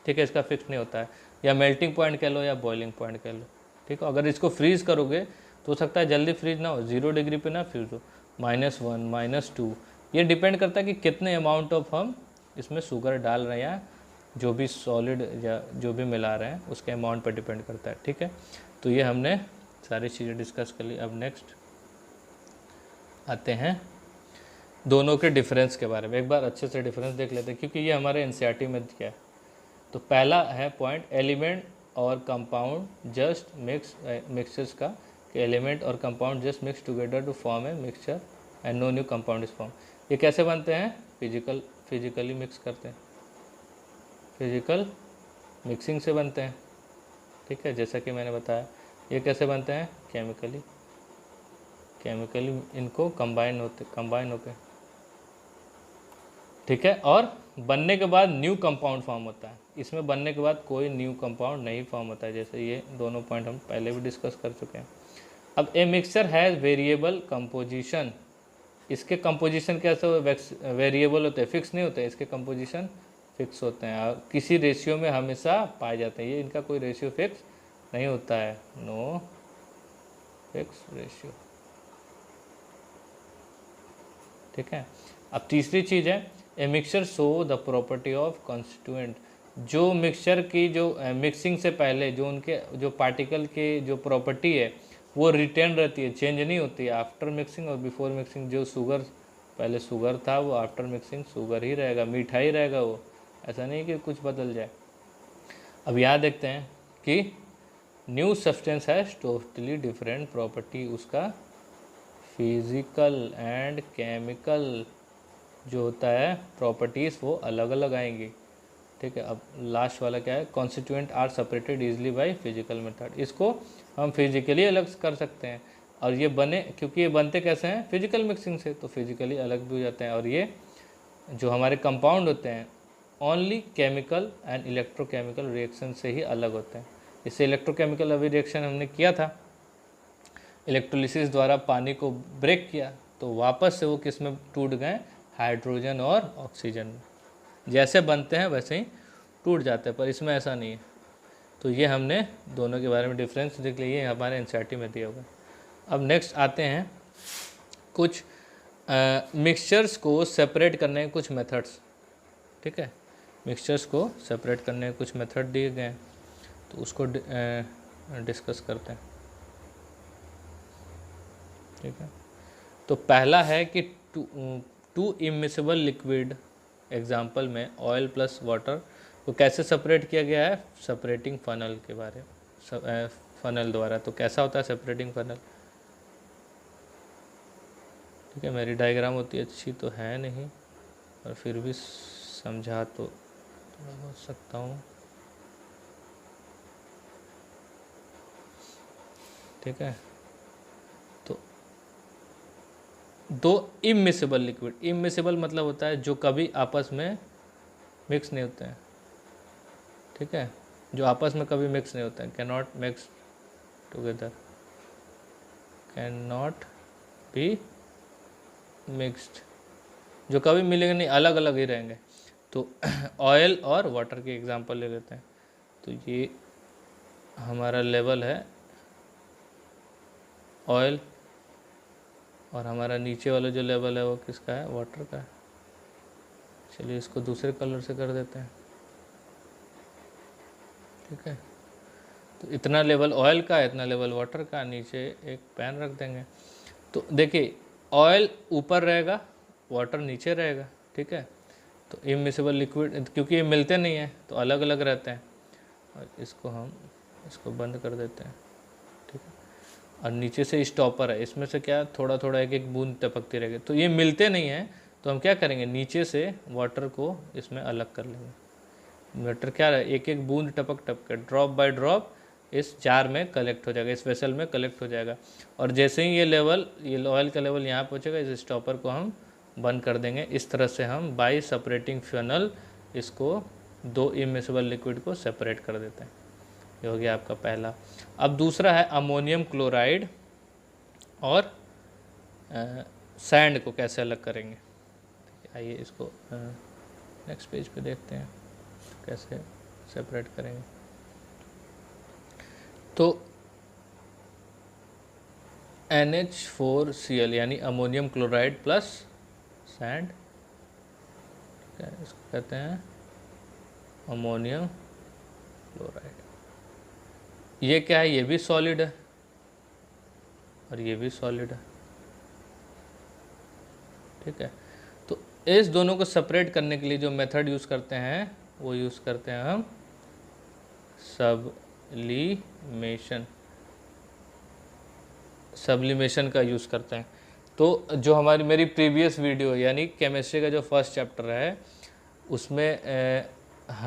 ठीक है, इसका फिक्स नहीं होता है। या मेल्टिंग पॉइंट कह लो या बॉइलिंग पॉइंट कह लो, ठीक है। अगर इसको फ्रीज़ करोगे तो हो सकता है जल्दी फ्रीज ना हो, 0 डिग्री पे ना फ्रीज हो, -1 -2, ये डिपेंड करता है कि कितने अमाउंट ऑफ हम इसमें शुगर डाल रहे हैं, जो भी सॉलिड या जो भी मिला रहे हैं उसके अमाउंट पर डिपेंड करता है, ठीक है। तो ये हमने सारी चीज़ें डिस्कस कर ली। अब नेक्स्ट आते हैं दोनों के डिफरेंस के बारे में। एक बार अच्छे से डिफरेंस देख लेते हैं, क्योंकि ये हमारे एनसीईआरटी में क्या है। तो पहला है पॉइंट, एलिमेंट और कंपाउंड जस्ट मिक्सचर्स का, कि एलिमेंट और compound just mix together to form a mixture and no new compound is form. ये कैसे बनते हैं? फिजिकली मिक्स करते हैं, फिजिकल मिक्सिंग से बनते हैं, ठीक है, जैसा कि मैंने बताया। ये कैसे बनते हैं? केमिकली इनको कंबाइन होके, ठीक है। और बनने के बाद न्यू कंपाउंड फॉर्म होता है, इसमें बनने के बाद कोई न्यू कंपाउंड नहीं फॉर्म होता है, जैसे ये दोनों पॉइंट हम पहले भी डिस्कस कर चुके हैं। अब a mixture has variable composition, इसके कंपोजिशन कैसे वेरिएबल होते हैं, फिक्स नहीं होते, इसके कंपोजिशन फिक्स होते हैं, किसी रेशियो में हमेशा पाए जाते हैं। ये इनका कोई रेशियो फिक्स नहीं होता है, नो फिक्स रेशियो, ठीक है। अब तीसरी चीज़ है, a mixture show the property of constituent, जो मिक्सचर की जो मिक्सिंग से पहले जो उनके जो पार्टिकल के जो प्रॉपर्टी है वो रिटेन रहती है, चेंज नहीं होती है। आफ्टर मिक्सिंग और बिफोर मिक्सिंग जो शुगर पहले शुगर था वो आफ्टर मिक्सिंग शुगर ही रहेगा, मीठा ही रहेगा वो, ऐसा नहीं कि कुछ बदल जाए। अब यहाँ देखते हैं कि new substance has totally different property, उसका फिजिकल एंड केमिकल जो होता है प्रॉपर्टीज़ वो अलग अलग आएंगी, ठीक है। अब लास्ट वाला क्या है? Constituent are separated easily by physical method, इसको हम फिजिकली अलग कर सकते हैं। और ये बने, क्योंकि ये बनते कैसे हैं? फिजिकल मिक्सिंग से, तो फिजिकली अलग भी हो जाते हैं। और ये जो हमारे कंपाउंड होते हैं only chemical and electrochemical reaction से ही अलग होते हैं। इससे इलेक्ट्रोकेमिकल अभी रिएक्शन हमने किया था, इलेक्ट्रोलिसिस द्वारा पानी को ब्रेक किया तो वापस से वो किस में टूट गए? हाइड्रोजन और ऑक्सीजन में। जैसे बनते हैं वैसे ही टूट जाते हैं, पर इसमें ऐसा नहीं है। तो ये हमने दोनों के बारे में डिफरेंस देख लिए, हमारे एनसीईआरटी में दिया हुआ है। अब नेक्स्ट आते हैं कुछ मिक्सचर्स को सेपरेट करने के कुछ मेथड्स, ठीक है। मिक्सचर्स को सेपरेट करने के कुछ मेथड दिए गए हैं, तो उसको डिस्कस करते हैं, ठीक है। तो पहला है कि टू इमिसिबल लिक्विड, एग्जाम्पल में ऑयल प्लस वाटर को कैसे सेपरेट किया गया है? सेपरेटिंग फनल के बारे में, फनल द्वारा। तो कैसा होता है सेपरेटिंग फनल? ठीक है, मेरी डायग्राम होती अच्छी तो है नहीं, और फिर भी समझा तो हो सकता हूँ, ठीक है। तो दो इमिसिबल लिक्विड, इमिसिबल मतलब होता है जो कभी आपस में मिक्स नहीं होते हैं, ठीक है, जो आपस में कभी मिक्स नहीं होते हैं, can not mix together, can not be mixed, जो कभी मिलेंगे नहीं, अलग अलग ही रहेंगे। तो ऑयल और वाटर के एग्जांपल ले लेते हैं। तो ये हमारा लेवल है ऑयल, और हमारा नीचे वाला जो लेवल है वो किसका है? वाटर का है। चलिए इसको दूसरे कलर से कर देते हैं, ठीक है। तो इतना लेवल ऑयल का है, इतना लेवल वाटर का, नीचे एक पैन रख देंगे। तो देखिए ऑयल ऊपर रहेगा, वाटर नीचे रहेगा, ठीक है। तो इमिसिबल लिक्विड, क्योंकि ये मिलते नहीं हैं तो अलग अलग रहते हैं, और इसको बंद कर देते हैं, ठीक है। और नीचे से स्टॉपर है, इसमें से क्या थोड़ा थोड़ा एक एक बूंद टपकती रहेगी। तो ये मिलते नहीं हैं, तो हम क्या करेंगे? नीचे से वाटर को इसमें अलग कर लेंगे। वाटर क्या है? एक एक बूंद टपक टपक कर, ड्रॉप बाय ड्रॉप इस जार में कलेक्ट हो जाएगा, इस वेसल में कलेक्ट हो जाएगा। और जैसे ही ये ऑयल का लेवल यहाँ पहुँचेगा, इस स्टॉपर को हम बंद कर देंगे। इस तरह से हम बाय सेपरेटिंग फनल इसको दो इमिसिबल लिक्विड को सेपरेट कर देते हैं। ये हो गया आपका पहला। अब दूसरा है अमोनियम क्लोराइड और सैंड को कैसे अलग करेंगे। आइए इसको नेक्स्ट पेज पे देखते हैं कैसे सेपरेट करेंगे। तो NH4Cl यानी अमोनियम क्लोराइड प्लस सैंड, इसको कहते हैं अमोनियम क्लोराइड। ये क्या है, ये भी सॉलिड है और ये भी सॉलिड है, ठीक है। तो इस दोनों को सेपरेट करने के लिए जो मेथड यूज़ करते हैं वो यूज़ करते हैं हम सब्लिमेशन का यूज़ करते हैं। तो जो मेरी प्रीवियस वीडियो यानी केमिस्ट्री का जो फर्स्ट चैप्टर है उसमें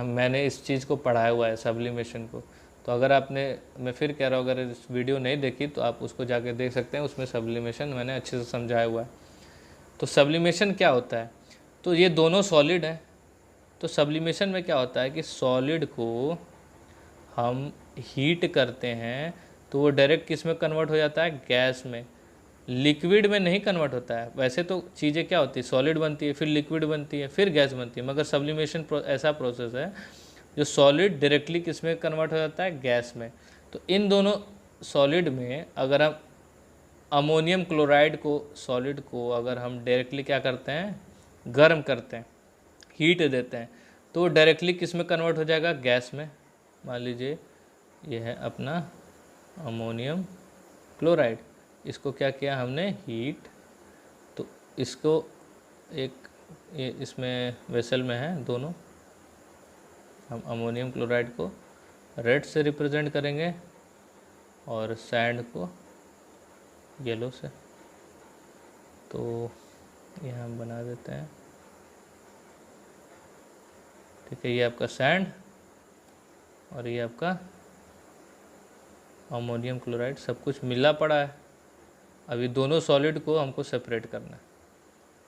मैंने इस चीज़ को पढ़ाया हुआ है, सब्लिमेशन को। तो अगर आपने, मैं फिर कह रहा हूँ, अगर इस वीडियो नहीं देखी तो आप उसको जाके देख सकते हैं, उसमें सब्लिमेशन मैंने अच्छे से समझाया हुआ है। तो सब्लिमेशन क्या होता है, तो ये दोनों सॉलिड हैं। तो सब्लिमेशन में क्या होता है कि सॉलिड को हम हीट करते हैं तो वो डायरेक्ट किस में कन्वर्ट हो जाता है, गैस में। लिक्विड में नहीं कन्वर्ट होता है। वैसे तो चीज़ें क्या होती है, सॉलिड बनती है, फिर लिक्विड बनती है, फिर गैस बनती है, मगर सब्लिमेशन ऐसा प्रोसेस है जो सॉलिड डायरेक्टली किस में कन्वर्ट हो जाता है, गैस में। तो इन दोनों सॉलिड में अगर हम अमोनियम क्लोराइड को, सॉलिड को अगर हम डायरेक्टली क्या करते हैं, गर्म करते हैं, हीट देते हैं, तो डायरेक्टली किस में कन्वर्ट हो जाएगा, गैस में। मान लीजिए ये है अपना अमोनियम क्लोराइड, इसको क्या किया हमने, हीट। तो इसको एक ये इसमें वेसल में है दोनों, हम अमोनियम क्लोराइड को रेड से रिप्रेजेंट करेंगे और सैंड को येलो से। तो ये हम बना देते हैं, ठीक है। ये आपका सैंड और ये आपका अमोनियम क्लोराइड, सब कुछ मिला पड़ा है। अभी दोनों सॉलिड को हमको सेपरेट करना है,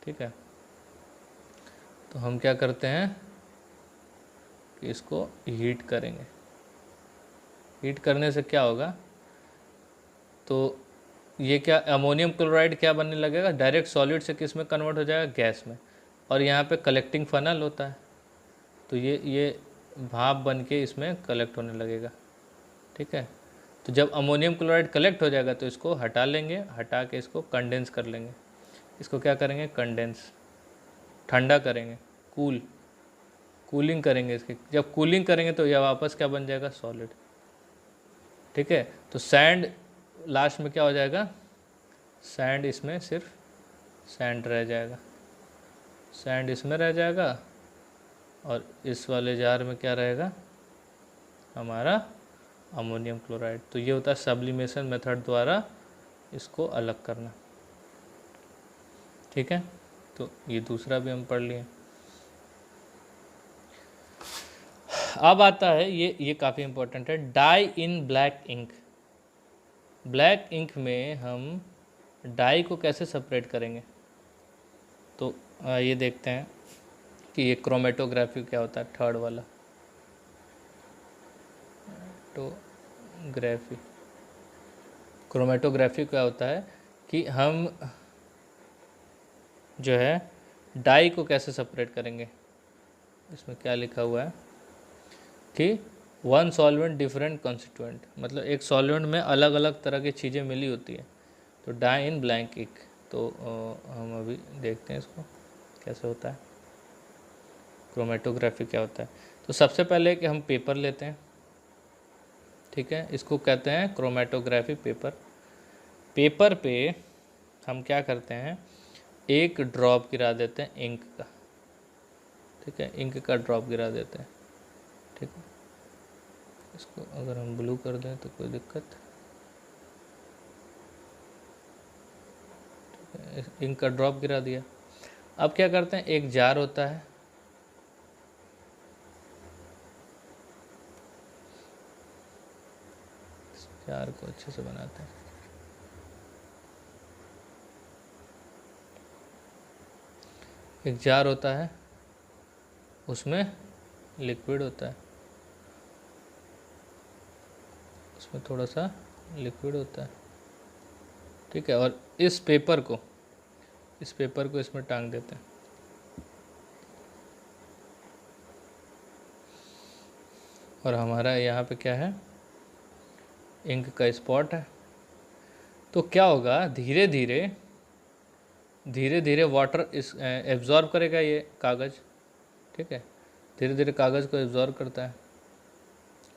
ठीक है। तो हम क्या करते हैं कि इसको हीट करेंगे। हीट करने से क्या होगा, तो ये क्या, अमोनियम क्लोराइड क्या बनने लगेगा, डायरेक्ट सॉलिड से किस में कन्वर्ट हो जाएगा, गैस में। और यहाँ पे कलेक्टिंग फनल होता है, तो ये भाप बन के इसमें कलेक्ट होने लगेगा, ठीक है। तो जब अमोनियम क्लोराइड कलेक्ट हो जाएगा तो इसको हटा लेंगे, हटा के इसको कंडेंस कर लेंगे। इसको क्या करेंगे, कंडेंस, ठंडा करेंगे, कूलिंग करेंगे इसकी। जब कूलिंग करेंगे तो यह वापस क्या बन जाएगा, सॉलिड, ठीक है। तो सैंड लास्ट में क्या हो जाएगा, सैंड इसमें सिर्फ सैंड रह जाएगा, सैंड इसमें रह जाएगा और इस वाले जार में क्या रहेगा, हमारा अमोनियम क्लोराइड। तो ये होता है सब्लिमेशन मेथड द्वारा इसको अलग करना, ठीक है। तो ये दूसरा भी हम पढ़ लिए। अब आता है ये काफ़ी इम्पोर्टेंट है, डाई इन ब्लैक इंक। ब्लैक इंक में हम डाई को कैसे सेपरेट करेंगे, तो ये देखते हैं कि ये क्रोमेटोग्राफी क्या होता है, थर्ड वाला क्रोमेटोग्राफी क्या होता है कि हम जो है डाई को कैसे सेपरेट करेंगे। इसमें क्या लिखा हुआ है कि वन सॉल्वेंट डिफरेंट कॉन्स्टिट्यूएंट, मतलब एक सॉल्वेंट में अलग अलग तरह की चीज़ें मिली होती है। तो डाई इन ब्लैंक इंक, तो हम अभी देखते हैं इसको कैसे होता है, क्रोमेटोग्राफी क्या होता है। तो सबसे पहले कि हम पेपर लेते हैं, ठीक है, इसको कहते हैं क्रोमेटोग्राफी पेपर। पेपर पे हम क्या करते हैं, एक ड्रॉप गिरा देते हैं इंक का, ठीक है, इंक का ड्रॉप गिरा देते हैं, ठीक है। इसको अगर हम ब्लू कर दें तो कोई दिक्कत, ठीक है, इंक का ड्रॉप गिरा दिया। अब क्या करते हैं, एक जार होता है, जार को अच्छे से बनाते हैं। एक जार होता है, उसमें लिक्विड होता है, उसमें थोड़ा सा लिक्विड होता है, ठीक है। और इस पेपर को इसमें टांग देते हैं। और हमारा यहाँ पे क्या है, इंक का स्पॉट है। तो क्या होगा, धीरे धीरे वाटर इस एब्जॉर्ब करेगा ये कागज़, ठीक है, धीरे धीरे कागज़ को एब्जॉर्ब करता है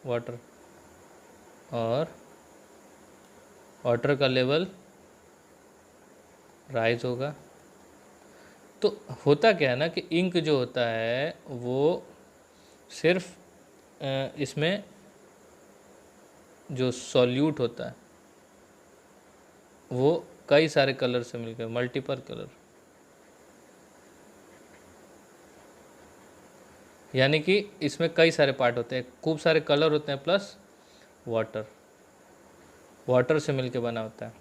वाटर, और वाटर का लेवल राइज होगा। तो होता क्या है ना कि इंक जो होता है वो सिर्फ इसमें जो सॉल्यूट होता है वो कई सारे कलर से मिलकर, मल्टीपल कलर, यानी कि इसमें कई सारे पार्ट होते हैं, खूब सारे कलर होते हैं, प्लस वाटर से मिलकर बना होता है।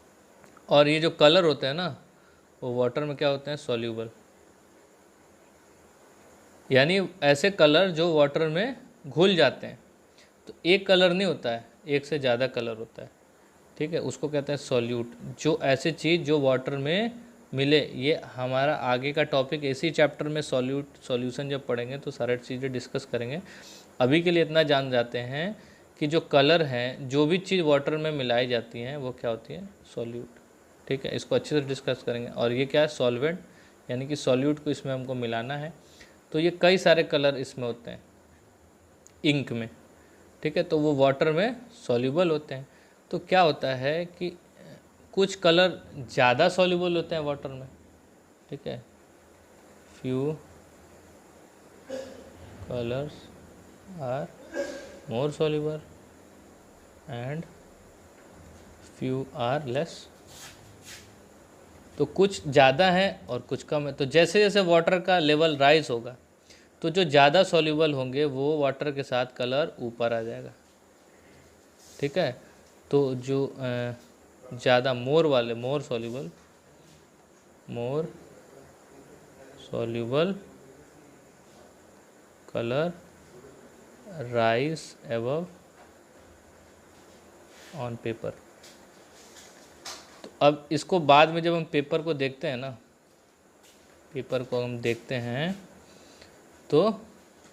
और ये जो कलर होते हैं ना वो वाटर में क्या होते हैं, सॉल्यूबल, यानी ऐसे कलर जो वाटर में घुल जाते हैं। तो एक कलर नहीं होता है, एक से ज़्यादा कलर होता है, ठीक है, उसको कहते हैं सॉल्यूट। जो ऐसी चीज़ जो वाटर में मिले, ये हमारा आगे का टॉपिक, इसी चैप्टर में सॉल्यूशन जब पढ़ेंगे तो सारे चीज़ें डिस्कस करेंगे। अभी के लिए इतना जान जाते हैं कि जो कलर हैं, जो भी चीज़ वाटर में मिलाई जाती हैं वो क्या होती है, सॉल्यूट, ठीक है। इसको अच्छे से डिस्कस करेंगे। और ये क्या है, सॉल्वेंट, यानी कि सॉल्यूट को इसमें हमको मिलाना है। तो ये कई सारे कलर इसमें होते हैं इंक में, ठीक है, तो वो वाटर में सॉल्यूबल होते हैं। तो क्या होता है कि कुछ कलर ज़्यादा सॉल्यूबल होते हैं वाटर में, ठीक है, few colours are more soluble and few are less. तो कुछ ज़्यादा है और कुछ कम है। तो जैसे जैसे वाटर का लेवल राइज होगा तो जो ज़्यादा सॉल्यूबल होंगे वो वाटर के साथ कलर ऊपर आ जाएगा, ठीक है। तो जो ज़्यादा more soluble colour rise above on paper. तो अब इसको बाद में जब हम पेपर को देखते हैं ना, पेपर को हम देखते हैं तो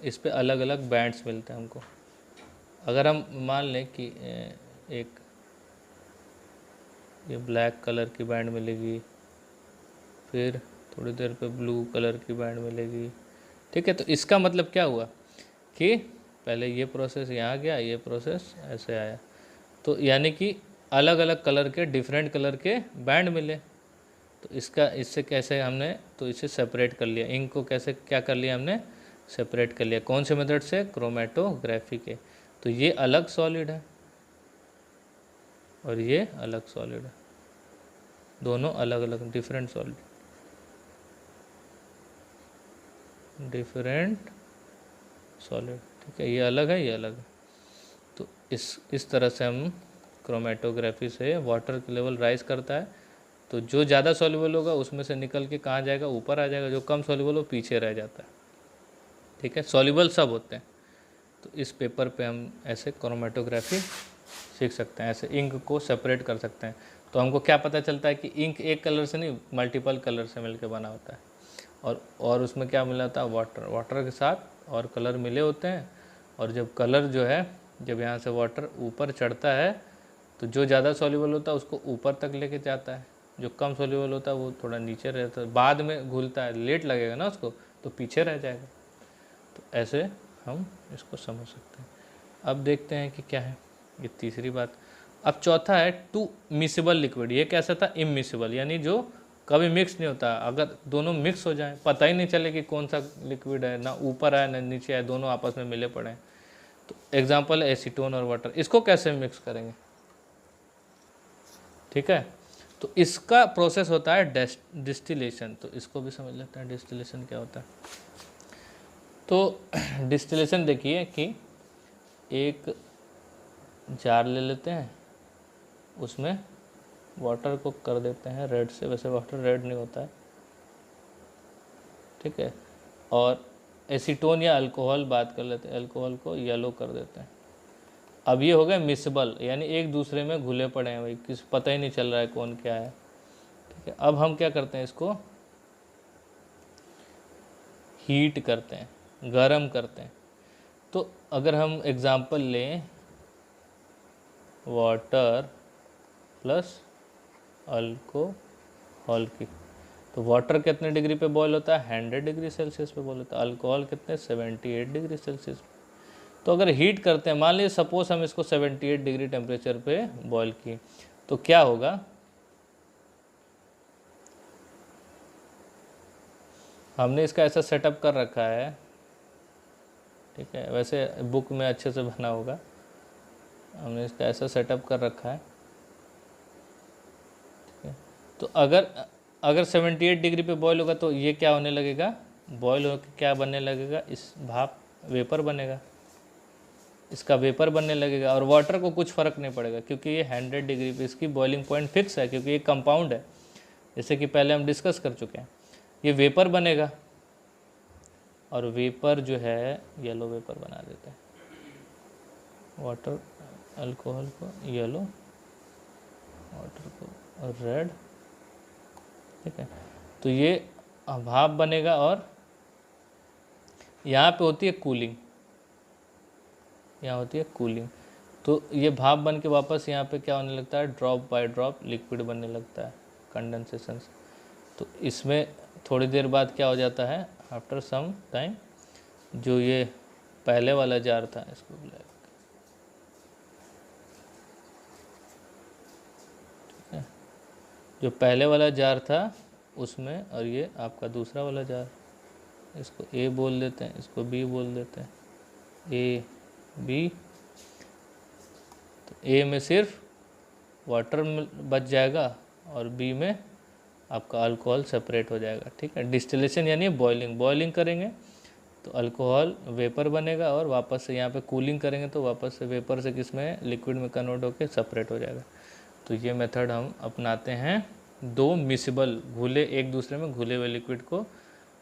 इस पे अलग अलग बैंड्स मिलते हैं हमको। अगर हम मान लें कि एक ये ब्लैक कलर की बैंड मिलेगी, फिर थोड़ी देर पे ब्लू कलर की बैंड मिलेगी, ठीक है। तो इसका मतलब क्या हुआ कि पहले ये प्रोसेस यहाँ गया, ये प्रोसेस ऐसे आया, तो यानी कि अलग अलग कलर के, डिफरेंट कलर के बैंड मिले। तो इससे कैसे हमने तो इसे सेपरेट कर लिया, इंक को कैसे क्या कर लिया हमने, सेपरेट कर लिया। कौन से मेथड से, क्रोमेटोग्राफी के। तो ये अलग सॉलिड है और ये अलग सॉलिड है, दोनों अलग अलग डिफरेंट सॉलिड, ठीक है, ये अलग है, ये अलग है। तो इस तरह से हम क्रोमेटोग्राफी से वाटर का लेवल राइज करता है। तो जो ज़्यादा सॉल्युबल होगा उसमें से निकल के कहाँ जाएगा, ऊपर आ जाएगा, जो कम सॉल्युबल हो पीछे रह जाता है, ठीक है। सॉल्युबल सब होते हैं। तो इस पेपर पे हम ऐसे क्रोमेटोग्राफी सीख सकते हैं, ऐसे इंक को सेपरेट कर सकते हैं। तो हमको क्या पता चलता है कि इंक एक कलर से नहीं, मल्टीपल कलर से मिलकर बना होता है। और उसमें क्या मिला होता है, वाटर के साथ और कलर मिले होते हैं। और जब कलर जो है, जब यहाँ से वाटर ऊपर चढ़ता है तो जो ज़्यादा सॉल्युबल होता है उसको ऊपर तक लेके जाता है, जो कम सॉल्युबल होता है वो थोड़ा नीचे रहता है, बाद में घुलता है, लेट लगेगा ना उसको, तो पीछे रह जाएगा। तो ऐसे हम इसको समझ सकते हैं। अब देखते हैं कि क्या है, ये तीसरी बात। अब चौथा है टू मिक्सेबल लिक्विड। ये कैसा था, इमिक्सेबल, यानी जो कभी मिक्स नहीं होता। अगर दोनों मिक्स हो जाएं, पता ही नहीं चले कि कौन सा लिक्विड है, ना ऊपर आए ना नीचे आए, दोनों आपस में मिले पड़े हैं। तो एग्जाम्पल है एसीटोन और वाटर। इसको कैसे मिक्स करेंगे, ठीक है। तो इसका प्रोसेस होता है डिस्टिलेशन। तो इसको भी समझ लेते हैं डिस्टिलेशन क्या होता है। तो डिस्टिलेशन देखिए कि एक जार ले लेते हैं, उसमें वाटर को कर देते हैं रेड से, वैसे वाटर रेड नहीं होता है, ठीक है। और एसीटोन या अल्कोहल बात कर लेते हैं, अल्कोहल को येलो कर देते हैं। अब ये हो गया मिक्सेबल, यानी एक दूसरे में घुले पड़े हैं भाई, किस पता ही नहीं चल रहा है कौन क्या है, ठीक है, अब हम क्या करते हैं, इसको हीट करते हैं, गरम करते हैं। तो अगर हम एग्जांपल लें वाटर प्लस अल्कोहल की, तो वाटर कितने डिग्री पे बॉयल होता है, 100 डिग्री सेल्सियस पे बॉयल होता है। अल्कोहल कितने, 78 डिग्री सेल्सियस। तो अगर हीट करते हैं, मान लीजिए सपोज हम इसको 78 डिग्री टेम्परेचर पे बॉयल किए, तो क्या होगा, हमने इसका ऐसा सेटअप कर रखा है, ठीक है, वैसे बुक में अच्छे से बना होगा, हमने इसका ऐसा सेटअप कर रखा है, ठीक है। तो अगर 78 डिग्री पे बॉयल होगा तो ये क्या होने लगेगा, बॉयल होकर क्या बनने लगेगा, इस भाप वेपर बनेगा, इसका वेपर बनने लगेगा। और वाटर को कुछ फ़र्क नहीं पड़ेगा क्योंकि ये 100 डिग्री पे इसकी बॉइलिंग पॉइंट फिक्स है, क्योंकि ये कंपाउंड है, जैसे कि पहले हम डिस्कस कर चुके हैं। ये वेपर बनेगा और वेपर जो है येलो वेपर बना देते हैं, वाटर अल्कोहल को येलो, वाटर को रेड, ठीक है। तो ये भाप बनेगा और यहाँ पे होती है कूलिंग, यहाँ होती है कूलिंग। तो ये भाप बन के वापस यहाँ पे क्या होने लगता है, ड्रॉप बाय ड्रॉप लिक्विड बनने लगता है, कंडेंसेशन से। तो इसमें थोड़ी देर बाद क्या हो जाता है, आफ्टर सम टाइम, जो ये पहले वाला जार था, इसको ब्लैक, ठीक है, जो पहले वाला जार था उसमें, और ये आपका दूसरा वाला जार, इसको ए बोल देते हैं, इसको बी बोल देते हैं, ए बी। तो ए में सिर्फ वाटर बच जाएगा और बी में आपका अल्कोहल सेपरेट हो जाएगा, ठीक है। डिस्टिलेशन यानी बॉइलिंग करेंगे तो अल्कोहल वेपर बनेगा और वापस से यहाँ पे कूलिंग करेंगे तो वापस से वेपर से किस में, लिक्विड में कन्वर्ट होकर सेपरेट हो जाएगा। तो ये मेथड हम अपनाते हैं दो मिसिबल, घुले, एक दूसरे में घुले हुए लिक्विड को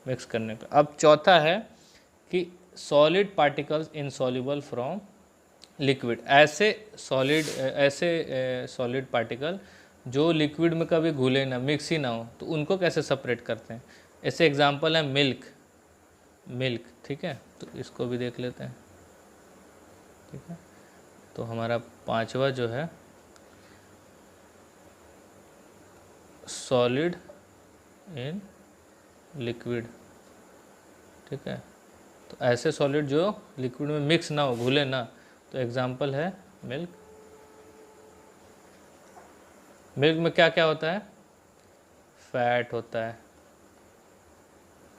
मिक्स करने का। अब चौथा है कि solid particles insoluble from liquid, ऐसे सॉलिड पार्टिकल जो लिक्विड में कभी घुले ना, मिक्स ही ना हो, तो उनको कैसे सेपरेट करते हैं। ऐसे एग्जांपल है मिल्क, ठीक है। तो इसको भी देख लेते हैं, ठीक है। तो हमारा पांचवा जो है सॉलिड इन लिक्विड, ठीक है। तो ऐसे सॉलिड जो लिक्विड में मिक्स ना हो, घुले ना, तो एग्जांपल है मिल्क। मिल्क में क्या क्या होता है, फैट होता है,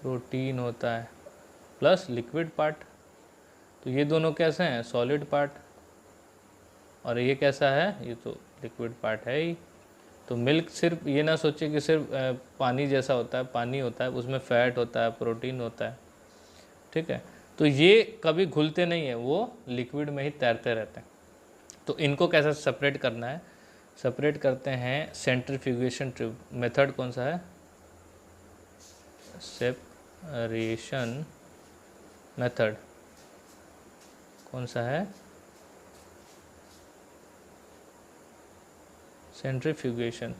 प्रोटीन होता है, प्लस लिक्विड पार्ट। तो ये दोनों कैसे हैं, सॉलिड पार्ट, और ये कैसा है, ये तो लिक्विड पार्ट है ही। तो मिल्क सिर्फ ये ना सोचे कि सिर्फ पानी जैसा होता है, पानी होता है, उसमें फैट होता है, प्रोटीन होता है, ठीक है। तो ये कभी घुलते नहीं है, वो लिक्विड में ही तैरते रहते हैं। तो इनको कैसे सेपरेट करना है, सेपरेट करते हैं सेंट्रीफ्यूगेशन ट्यूब मेथड। कौन सा है, सेपरेशन मेथड, कौन सा है, सेंट्रीफ्यूगेशन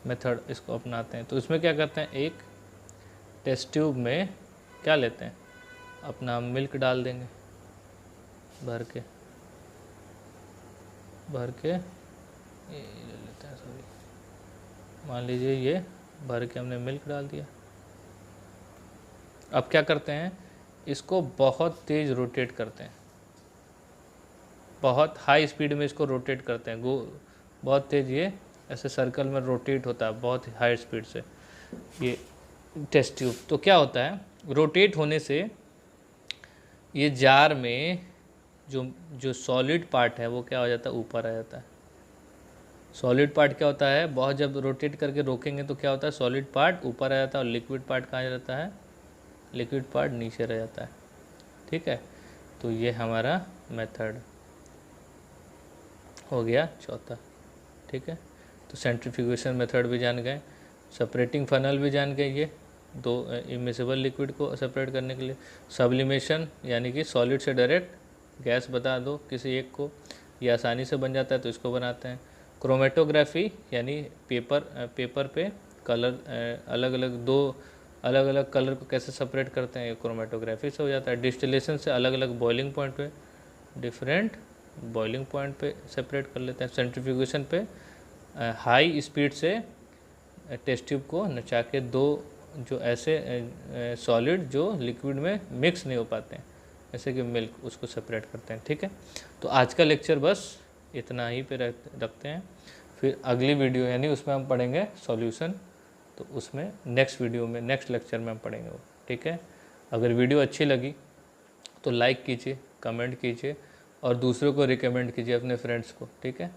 मेथड, इसको अपनाते हैं। तो इसमें क्या करते हैं, एक टेस्ट ट्यूब में क्या लेते हैं, अपना मिल्क डाल देंगे, भर के ये ले लेते हैं, सॉरी, मान लीजिए ये भर के हमने मिल्क डाल दिया। अब क्या करते हैं, इसको बहुत तेज़ रोटेट करते हैं, बहुत हाई स्पीड में इसको रोटेट करते हैं, बहुत तेज़, ये ऐसे सर्कल में रोटेट होता है बहुत हाई स्पीड से ये टेस्ट ट्यूब। तो क्या होता है, रोटेट होने से ये जार में जो सॉलिड पार्ट है वो क्या हो जाता है, ऊपर आ जाता है। सॉलिड पार्ट क्या होता है, बहुत जब रोटेट करके रोकेंगे तो क्या होता है, सॉलिड पार्ट ऊपर आ जाता है और लिक्विड पार्ट कहाँ रहता है, लिक्विड पार्ट नीचे रह जाता है, ठीक है। तो ये हमारा मेथड हो गया चौथा, ठीक है। तो सेंट्रीफ्यूगेशन मेथड भी जान गए, सेपरेटिंग फनल भी जान गए, ये दो इमिसिबल लिक्विड को सेपरेट करने के लिए। सब्लिमेशन यानी कि सॉलिड से डायरेक्ट गैस बता दो किसी एक को, ये आसानी से बन जाता है तो इसको बनाते हैं। क्रोमेटोग्राफी यानी पेपर पे कलर अलग अलग दो अलग अलग कलर को कैसे सेपरेट करते हैं, ये क्रोमेटोग्राफी से हो जाता है। डिस्टिलेशन से अलग अलग बॉइलिंग पॉइंट पे, डिफरेंट बॉइलिंग पॉइंट पे सेपरेट कर लेते हैं। सेंट्रीफ्यूगेशन पे हाई स्पीड से टेस्ट ट्यूब को नचा के दो जो ऐसे सॉलिड जो लिक्विड में मिक्स नहीं हो पाते हैं, जैसे कि मिल्क, उसको सेपरेट करते हैं। ठीक है, तो आज का लेक्चर बस इतना ही पे रखते हैं। फिर अगली वीडियो यानी उसमें हम पढ़ेंगे सॉल्यूशन, तो उसमें नेक्स्ट वीडियो में नेक्स्ट लेक्चर में हम पढ़ेंगे वो। ठीक है, अगर वीडियो अच्छी लगी तो लाइक कीजिए, कमेंट कीजिए और दूसरों को रिकमेंड कीजिए अपने फ्रेंड्स को। ठीक है।